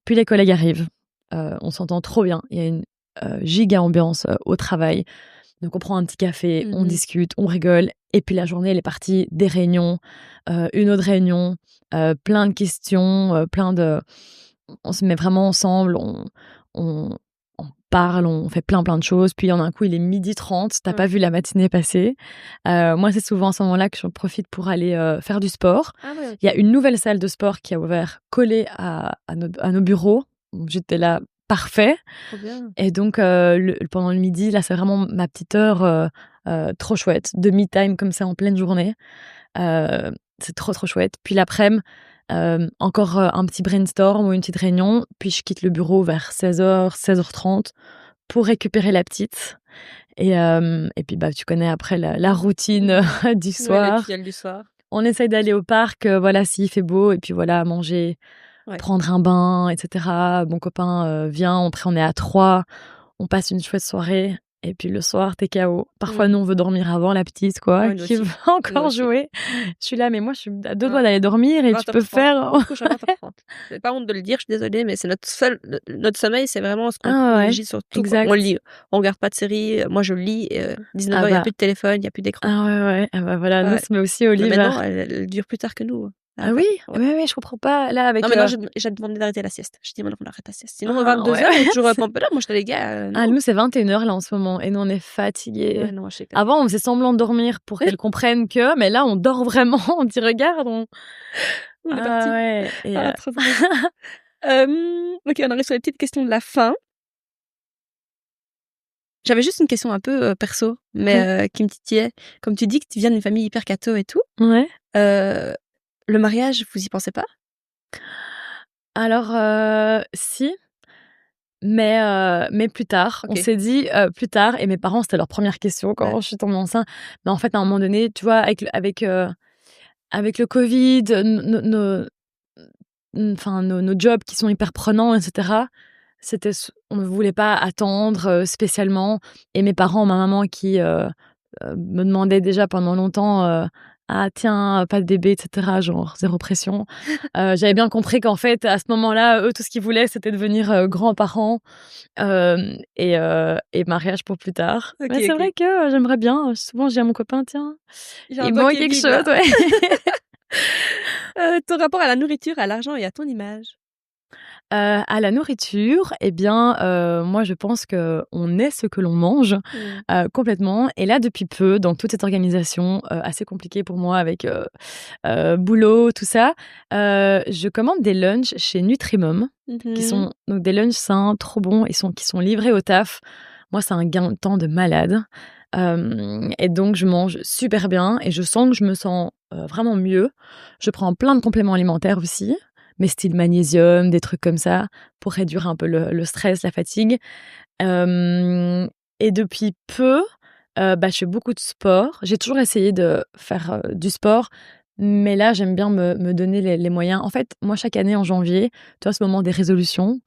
Puis les collègues arrivent. On s'entend trop bien. Il y a une giga ambiance au travail. Donc on prend un petit café, on discute, on rigole. Et puis la journée, elle est partie. Des réunions, une autre réunion, plein de questions, on se met vraiment ensemble, on, on parle, on fait plein de choses. Puis en un coup, il est 12h30, t'as pas vu la matinée passer. Moi, c'est souvent à ce moment-là que j'en profite pour aller faire du sport. Ah ouais, OK. Il y a une nouvelle salle de sport qui a ouvert, collée à nos bureaux. Donc, j'étais là, parfait. Trop bien. Et donc, pendant le midi, là, c'est vraiment ma petite heure trop chouette, de me-time comme ça en pleine journée. C'est trop, trop chouette. Puis l'après-midi, encore un petit brainstorm ou une petite réunion. Puis je quitte le bureau vers 16h, 16h30 pour récupérer la petite. Et puis, bah, tu connais après la routine du Ouais, soir. le rituel du soir. On essaye d'aller au parc, voilà, s'il fait beau. Et puis voilà, manger, Ouais. prendre un bain, etc. Mon copain vient, après on est à 3. On passe une chouette soirée. Et puis le soir, t'es KO. Parfois, nous, on veut dormir avant la petite, quoi, Ouais, nous qui aussi. veut Nous encore aussi. jouer. Je suis là, mais moi, je suis à 2 doigts Ouais. d'aller dormir et tu peux 20h30. faire. On se couche à 20h30. J'ai pas honte de le dire, je suis désolée, mais c'est notre sommeil, c'est vraiment ce qu'on Ah ouais, privilégie surtout quand on exact. lit. On regarde pas de série, moi je lis, 19h, Ah il y a bah, plus de téléphone, il y a plus d'écran. ah ouais, ouais. Ah bah voilà, nous, on Ouais. se met aussi au Mais lit maintenant, vers. elle dure plus tard que nous, Ah oui? ouais. Ouais, ouais, je comprends pas. Là, Non, avec. maintenant, j'ai demandé d'arrêter la sieste. Je dis: «Maintenant, on arrête la sieste». Sinon, Ah ouais, 22h, on est ouais. toujours pamplemousse. Moi, j'étais: «Les gars, Ah, non». nous, c'est 21h là en ce moment. Et nous, on est fatigués. Ouais, non, je sais pas. Avant, on faisait semblant de dormir pour qu'elle comprenne que. Mais là, on dort vraiment. On dit, regarde. On est Ah partis. ouais. Et. Ah, trop drôle. OK, on arrive sur les petites questions de la fin. J'avais juste une question un peu, perso, Ouais. mais qui me titillait. Comme tu dis que tu viens d'une famille hyper catho et tout, Ouais. heu, le mariage, vous y pensez pas? Alors, si, mais plus tard. On OK. s'est dit, plus tard. Et mes parents, c'était leur première question Ouais. quand je suis tombée enceinte. Mais en fait, à un moment donné, tu vois, avec le Covid, nos jobs qui sont hyper prenants, et cetera, on ne voulait pas attendre, spécialement. Et mes parents, ma maman qui, me demandait déjà pendant longtemps, «Ah tiens, pas de bébé», et cetera, genre zéro pression. J'avais bien compris qu'en fait, à ce moment-là, eux, tout ce qu'ils voulaient, c'était devenir, grands-parents, et mariage pour plus tard. OK, Mais c'est OK. vrai que, j'aimerais bien, souvent je dis à mon copain: «Tiens, J'ai un il doigt manque qui est quelque vide chose», là. ouais. Ton rapport à la nourriture, à l'argent et à ton image? À la nourriture, eh bien, moi, je pense qu'on est ce que l'on mange, Mmh. complètement. Et là, depuis peu, dans toute cette organisation, assez compliquée pour moi avec, boulot, tout ça, je commande des lunchs chez Nutrimum, qui Mmh. sont donc des lunchs sains, trop bons, qui sont livrés au taf. Moi, c'est un gain de temps de malade. Et donc je mange super bien et je sens que je me sens, vraiment mieux. Je prends plein de compléments alimentaires aussi, mais style magnésium, des trucs comme ça, pour réduire un peu le stress, la fatigue. Hem Et depuis peu, bah, je fais beaucoup de sport. J'ai toujours essayé de faire, du sport, mais là, j'aime bien me donner les moyens. En fait, moi, chaque année en janvier, tu vois, ce moment des résolutions,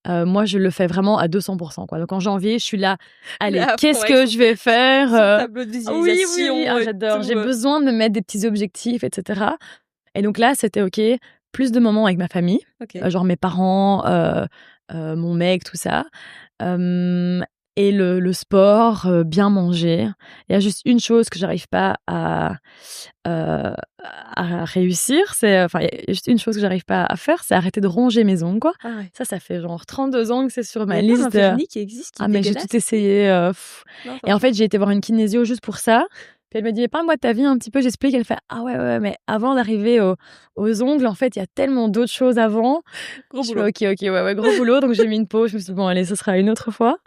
moi, je le fais vraiment à 200 quoi. Donc en janvier, je suis là: Il est «Allez, à fond qu'est-ce avec que je vais faire?» son tableau de Oui, oui, oui, visualisation ah et j'adore. J'ai tout, besoin de mettre des petits objectifs, et cetera. Et donc là, c'était OK, plus de moments avec ma famille, OK. genre mes parents, mon mec, tout ça. Hem Et le sport, bien manger. Il y a juste une chose que j'arrive pas heu, à réussir, enfin, il y a juste une chose que j'arrive pas à faire, c'est arrêter de ronger mes ongles, quoi. Ah ouais. Ça fait genre 32 ans que c'est sur Il y ma a pas un liste de. vernis qui existe qui est Ah mais j'ai tout dégueulasse aussi? essayé, Non, ça et en marche pas? fait, j'ai été voir une kinésio juste pour ça. Puis elle me dit: «Mais parle-moi de ta vie un petit peu». J'explique, elle fait: «Ah ouais, ouais, ouais, mais avant d'arriver aux ongles, en fait, il y a tellement d'autres choses avant». Gros Je fais: boulot. «OK, OK, ouais, ouais, gros boulot». Donc j'ai mis une pause, je me suis dit: «Bon allez, ce sera une autre fois».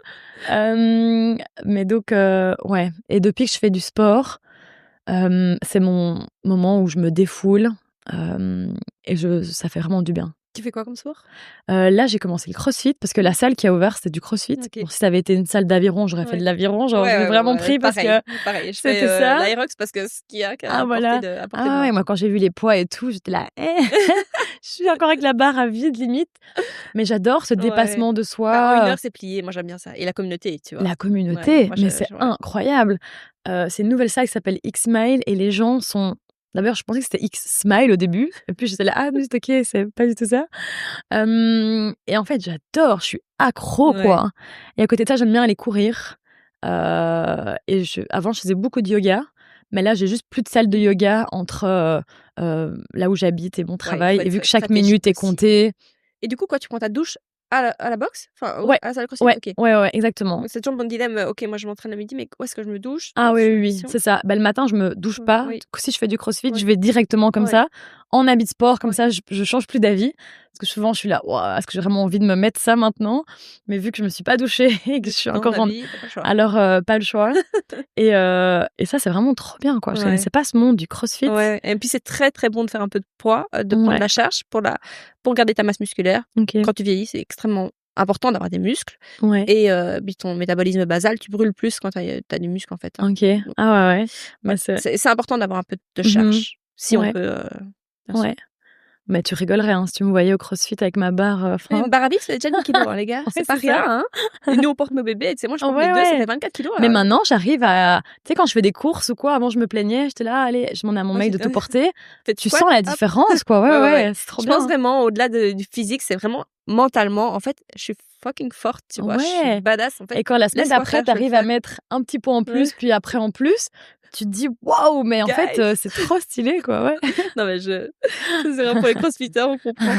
Mais donc ouais, et depuis que je fais du sport, c'est mon moment où je me défoule, hem et ça fait vraiment du bien. Tu fais quoi comme sport? Là, j'ai commencé le crossfit parce que la salle qui a ouvert, c'était du crossfit. OK. Bon, si ça avait été une salle d'aviron, j'aurais fait de l'aviron. Genre, je l'ai vraiment pris parce que pareil. Je c'était fais, ça. l'Aerox parce que ce qu'il y a Ah, à voilà. portée de Ah ouais, main. moi, quand j'ai vu les poids et tout, j'étais là: «Eh!» Je suis encore avec la barre à vide limite. Mais j'adore ce dépassement de Bah, en 1 soi, heure, c'est plié. Moi, j'aime bien ça et la communauté, tu vois? la Ouais, communauté, moi, mais c'est incroyable. C'est une nouvelle salle qui s'appelle X-Mile et les gens sont d'ailleurs, je pensais que c'était X-Smile au début et puis j'étais là: «Ah oui, OK, c'est pas du tout ça». Et en fait, j'adore, je suis accro, quoi. Et à côté de ça, j'aime bien aller courir. Et avant, je faisais beaucoup de yoga, mais là, j'ai juste plus de salle de yoga entre, là où j'habite et mon Ouais, il faut travail. Et être vu que chaque stratégique minute est aussi. comptée. Et du coup, quoi, tu prends ta douche à la boxe? Enfin, Ouais, à la salle de CrossFit? ouais, OK. ouais, exactement. Donc c'est toujours le bon dilemme, OK, moi, je m'entraîne à midi, mais où est-ce que je me douche? Ah oui, oui, oui, Transition. c'est ça. Bah, le matin, je me douche pas. Oui, Si je fais du crossfit, ouais, je vais directement comme ouais, ça, en habit de sport, comme ouais. ça, je change plus d'avis. Parce que souvent, je suis là: «Waouh, est-ce que j'ai vraiment envie de me mettre ça maintenant?» Mais vu que je me suis pas douchée et que je suis Dans encore ta vie, tu pas le choix. alors, pas le choix. Et ça, c'est vraiment trop bien, quoi. Je Ouais. connaissais pas ce monde du crossfit. Ouais et puis c'est très, très bon de faire un peu de poids, de prendre Ouais, la charge pour garder ta masse musculaire. OK. Quand tu vieillis, c'est extrêmement important d'avoir des muscles Ouais, et puis ton métabolisme basal, tu brûles plus quand tu as du muscle, en fait, hein. OK. Donc Ah ouais, ouais. ouais, Bah, c'est c'est important d'avoir un peu de mmh charge, si on Ouais, peut, bien sûr. ouais. Mais tu rigolerais, hein, si tu me voyais au crossfit avec ma barre, Une enfin barre à vide, c'est déjà 10 kilogrammes, hein, les gars, c'est ouais, pas c'est rien, ça. hein. Et nous, on porte nos bébés, tu sais, moi, je porte mes Ouais, 2, ça ouais. fait 24 kilogrammes Mais là. maintenant, j'arrive à tu sais, quand je fais des courses ou quoi, avant, je me plaignais, j'étais là: «Allez», je demandais à mon Moi, mec j'ai de tout porter. fait de Tu squat, sens la hop. différence, quoi. Ouais, Ouais, ouais, ouais. ouais, c'est trop Je pense bien. vraiment au-delà du physique, c'est vraiment mentalement, en fait, je suis fucking forte, tu vois? Je suis Ouais. badass, en fait. Et quand la semaine Laisse-moi d'après, faire, je vais le t'arrives à faire. mettre un petit pot en Ouais. plus, puis après en plus, tu te dis: «Waouh, mais en fait, Guys! c'est trop stylé, quoi», ouais. Non, mais c'est vraiment pour les crossfitters, on comprend.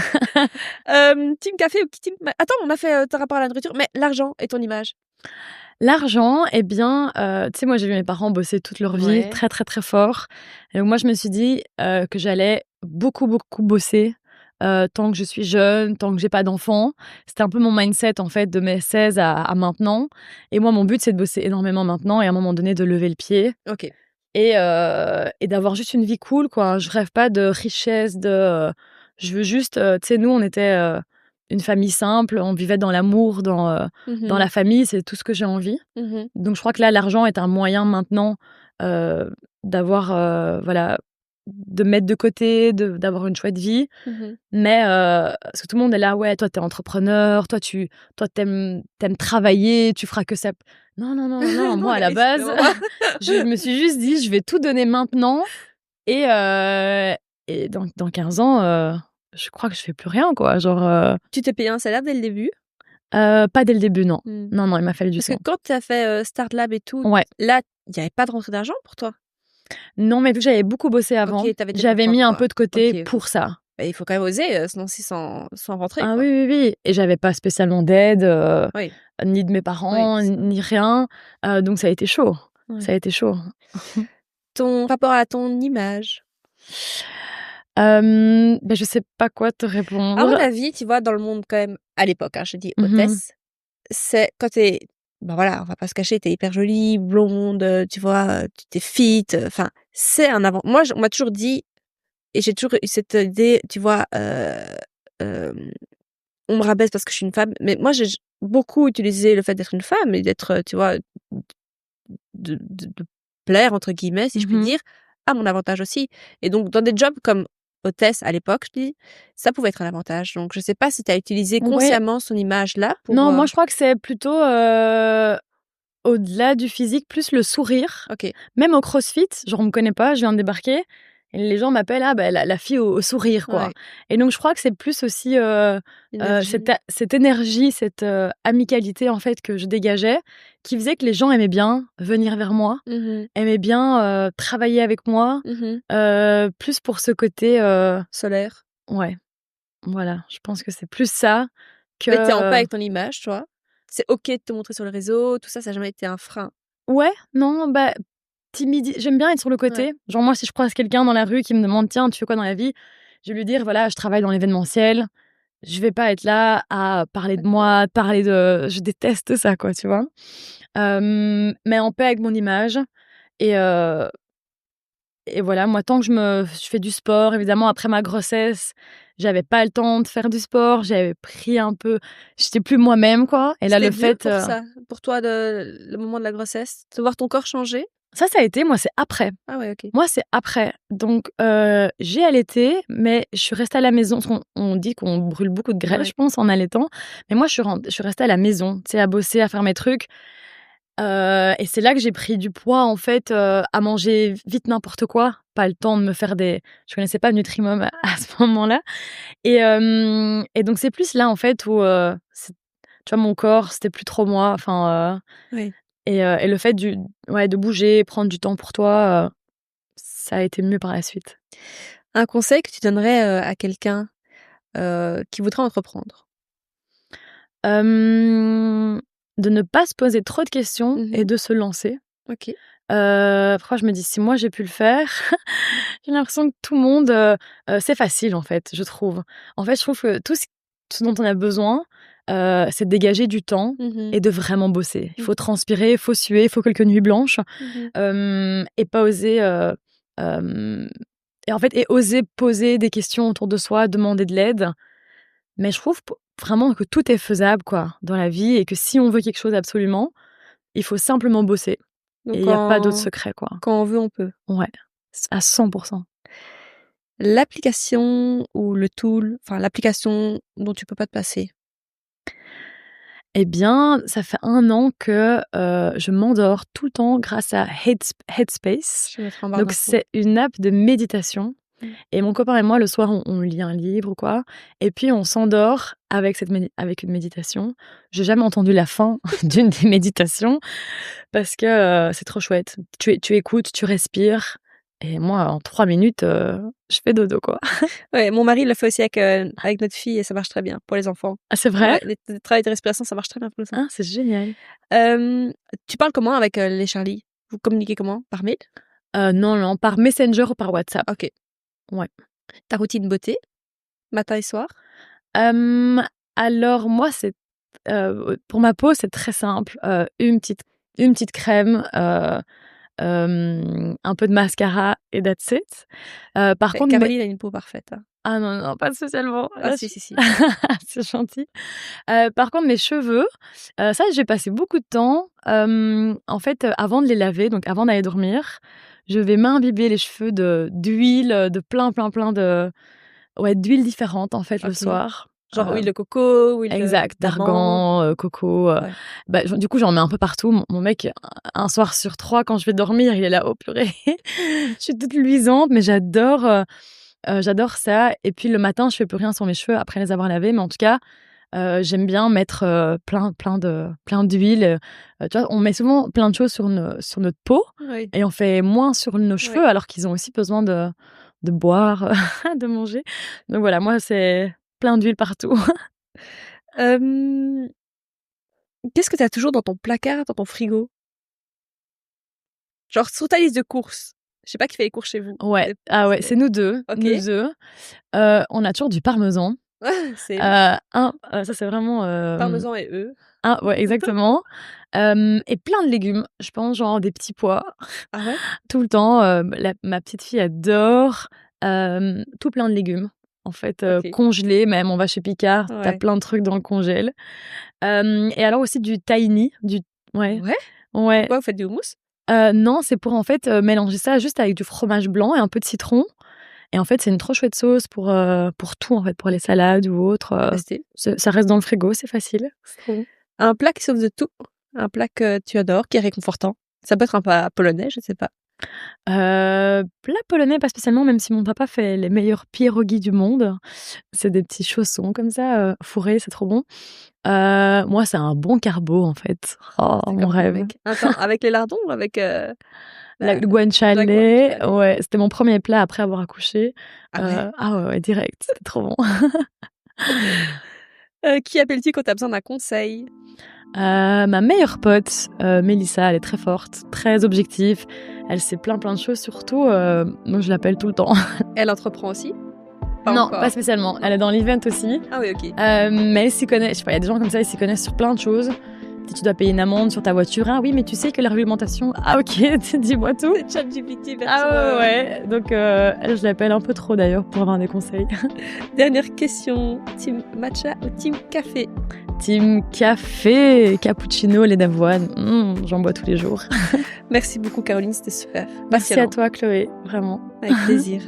Team café ou team attends, on a fait, ton rapport à la nourriture, mais l'argent et ton image? L'argent, eh bien, tu sais, moi, j'ai vu mes parents bosser toute leur vie Ouais. très, très, très fort. Et donc moi, je me suis dit, que j'allais beaucoup, beaucoup bosser, tant que je suis jeune, tant que j'ai pas d'enfants. C'était un peu mon mindset, en fait, de mes 16 à maintenant. Et moi, mon but, c'est de bosser énormément maintenant et à un moment donné, de lever le pied OK. et d'avoir juste une vie cool, quoi. Je rêve pas de richesse, je veux juste, tu sais, nous, on était, une famille simple, on vivait dans l'amour, dans Mmh. la famille, c'est tout ce que j'ai envie. Mmh. Donc je crois que là, l'argent est un moyen maintenant, d'avoir, voilà, de mettre de côté, d'avoir une chouette vie. Mmh. Mais, parce que tout le monde est là: «Ouais, toi, t'es entrepreneur, toi, t'aimes travailler, tu feras que ça». Non, non, non, non, non, Non, moi, à les la risques, base, non, non. je me suis juste dit: «Je vais tout donner maintenant» et dans 15 ans, je crois que je fais plus rien, quoi. Genre, Tu t'es payé un salaire dès le début? pas dès le début, non. Mmh. Non, non, il m'a fallu du Parce que temps. quand tu as fait, Start Lab et tout, Ouais. là, il y avait pas de rentrée d'argent pour toi? Non, mais vu que j'avais beaucoup bossé OK, avant, tu avais tes fonds j'avais propres, mis un quoi. peu de OK, côté OK. pour ça. Bah, il faut quand même oser, se lancer sans rentrer, Ah quoi. oui, oui, oui, et j'avais pas spécialement d'aide, Oui, ni de mes oui, parents, ça ni rien, donc ça a été chaud. Ça ouais. a été chaud. Ton rapport à ton image? Bah, je sais pas quoi te À mon répondre. avis, tu vois, dans le monde quand même à l'époque, hein, je dis Mmh. hôtesse, c'est quand tu es bah, voilà, on va pas se cacher, tu es hyper jolie, blonde, tu vois, tu es fit, enfin, c'est un avant moi, on m'a toujours dit et j'ai toujours eu cette idée, tu vois, hem, on me rabaisse parce que je suis une femme, mais moi, j'ai beaucoup utilisé le fait d'être une femme et d'être, tu vois, de «plaire» entre guillemets, si je puis Mmh. dire, à mon avantage aussi et donc dans des jobs comme hôtesse à l'époque, je dis, ça pouvait être un avantage. Donc je sais pas si tu as utilisé Ouais, consciemment son image-là pour, non, moi je crois que c'est plutôt, au-delà du physique, plus le sourire. OK, Même au CrossFit, genre on me connaît pas, je viens de débarquer et les gens m'appellent: «Ah bah la fille au sourire», quoi. ouais, Et donc je crois que c'est plus aussi, énergie. cette énergie, cette, amicalité en fait que je dégageais, qui faisait que les gens aimaient bien venir vers moi, Mmh. aimaient bien, travailler avec moi, Mmh. plus pour ce côté, Solaire. ouais, voilà, je pense que c'est plus ça Mais tu es en paix que avec ton image, tu vois? C'est OK de te montrer sur les réseaux, tout ça, ça a jamais été un frein? ouais, non, bah, j'aime bien être sur le Ouais. côté. Genre moi, si je croise quelqu'un dans la rue qui me demande: «Tiens, tu fais quoi dans la vie?» Je vais lui dire: «Voilà, je travaille dans l'événementiel». Je vais pas être là à parler de D'accord. moi, je déteste ça, quoi, tu vois? Mais en paix avec mon image et et voilà, moi, tant que je fais du sport, évidemment, après ma grossesse, j'avais pas le temps de faire du sport. J'avais pris un peu, j'étais plus moi-même, quoi. Et là, C'était le dur fait, pour ça, pour toi, le moment de la grossesse, de voir ton corps changer? ça a été, moi, c'est après. Ah ouais, OK. Moi, c'est après. Donc, j'ai allaité, mais je suis restée à la maison. Parce qu'on on dit qu'on brûle beaucoup de graisse, Ouais. je pense, en allaitant. Mais moi, je suis restée à la maison, tu sais, à bosser, à faire mes trucs. Et c'est là que j'ai pris du poids, en fait, à manger vite n'importe quoi. Pas le temps de me faire je connaissais pas Nutrimum à ce moment-là. Et donc c'est plus là, en fait, où, tu vois, mon corps, c'était plus trop moi. Enfin, Oui. et le fait de bouger, prendre du temps pour toi, ça a été mieux par la suite. Un conseil que tu donnerais, à quelqu'un, qui voudrait entreprendre? De ne pas se poser trop de questions Mmh. et de se lancer. OK. Parfois je me dis: «Si moi j'ai pu le faire», j'ai l'impression que tout le monde, c'est facile, en fait, je trouve. En fait, je trouve que ce dont on a besoin, c'est de dégager du temps Mmh. et de vraiment bosser. Il Mmh. faut transpirer, il faut suer, il faut quelques nuits blanches, Mmh. et pas oser, hem et en fait oser poser des questions autour de soi, demander de l'aide. Mais je trouve vraiment que tout est faisable, quoi, dans la vie, et que si on veut quelque chose absolument, il faut simplement bosser, Donc et il y a pas d'autre secret, quoi. quand on veut, on peut. Ouais, à 100. L'application ou le tool, enfin l'application dont tu peux pas te passer? Eh bien, ça fait 1 an que, je m'endors tout le temps grâce à Headspace. Je vais mettre en barre Donc d'infos. c'est une app de méditation, Mmh. et mon copain et moi, le soir, on lit un livre ou quoi, et puis on s'endort avec avec une méditation. J'ai jamais entendu la fin d'une des méditations parce que, c'est trop chouette. Tu écoutes, tu respires, et moi, en 3 minutes, je fais dodo, quoi. Ouais, mon mari le fait aussi avec notre fille et ça marche très bien pour les enfants. Ah, c'est vrai? Ouais, les travails de respiration, ça marche très bien pour les enfants. Ah, c'est génial. Tu parles comment avec, les Charlie? Vous communiquez comment? Par mail? Non, par Messenger ou par WhatsApp. OK. Ouais. Ta routine beauté, matin et soir? Hem, alors moi, pour ma peau, c'est très simple, une petite crème, un peu de mascara, et that's it. Par Ouais, contre, Caroline a une peau parfaite, hein. ah non, non, pas spécialement. Ah Là, si, si, si. c'est gentil. Par contre, mes cheveux, ça, j'ai passé beaucoup de temps, en fait, avant de les laver, donc avant d'aller dormir, je vais m'imbiber les cheveux d'huile, de plein d'huiles différentes, en fait, le OK. soir. Genre huile de coco, huile Exact, d'amande? d'argan, coco, Ouais. bah, du coup, j'en mets un peu partout. Mon mec, un soir sur 3, quand je vais dormir, il est là: «Oh purée, je suis toute luisante», mais j'adore ça. Et puis le matin, je fais plus rien sur mes cheveux après les avoir lavés, mais en tout cas, j'aime bien mettre, plein d'huile, tu vois? On met souvent plein de choses sur notre peau, Oui. et on fait moins sur nos Oui. cheveux, alors qu'ils ont aussi besoin de boire, de manger. Donc voilà, moi, c'est plein d'huile partout. Hem, Qu'est-ce que tu as toujours dans ton placard, dans ton frigo? Genre sur ta liste de courses. Je sais pas qui fait les courses chez vous. Ouais, ah ouais, c'est nous 2, OK. nous 2. On a toujours du parmesan. C'est Ça, c'est vraiment, parmesan et œufs. ouais, exactement. Et plein de légumes, je pense, genre des petits pois, Ah ouais? tout le temps. Ma petite fille adore, tout plein de légumes, en fait, OK. congelés même. On va chez Picard, tu as Ouais. plein de trucs dans le congèle. Et alors aussi du tahini, ouais, Ouais? ouais. Pourquoi vous faites du houmous? Non, c'est pour, en fait, mélanger ça juste avec du fromage blanc et un peu de citron, et en fait, c'est une trop chouette sauce pour tout, en fait, pour les salades ou autres, À tester. ça reste dans le frigo, c'est facile. C'est trop bon. Un plat qui sauve de tout, un plat que tu adores, qui est réconfortant. Ça peut être un plat polonais, je sais pas. Plat polonais, pas spécialement, même si mon papa fait les meilleurs pierogi du monde. C'est des petits chaussons comme ça, fourrés, c'est trop bon. Moi, c'est un bon carbo, en fait. Oh, C'est mon comme rêve. mec. Attends, avec les lardons ou avec, Le la guanciale, guanciale? ouais, c'était mon premier plat après avoir accouché. Ah ouais? Ah ouais, direct, c'était trop bon. Qui appelles-tu quand tu as besoin d'un conseil? Ma meilleure pote, Mélissa, elle est très forte, très objective. Elle sait plein de choses, surtout, moi je l'appelle tout le temps. Elle entreprend aussi? Pas Non, encore. pas spécialement. Elle est dans l'event aussi. Ah oui, OK. Mais elle s'y connaît. Je sais pas, il y a des gens comme ça, ils s'y connaissent sur plein de choses. Si tu dois payer une amende sur ta voiture, ah oui, mais tu sais que la réglementation, ah ok, dis-moi tout. C'est ChatGPT version, Ah ouais. Donc je l'appelle un peu trop d'ailleurs pour avoir des conseils. Dernière question, team matcha ou team café? Team café, cappuccino, lait d'avoine, j'en bois tous les jours. Merci beaucoup Caroline, c'était super. Merci Passionnant. à toi Chloé, vraiment. Avec plaisir.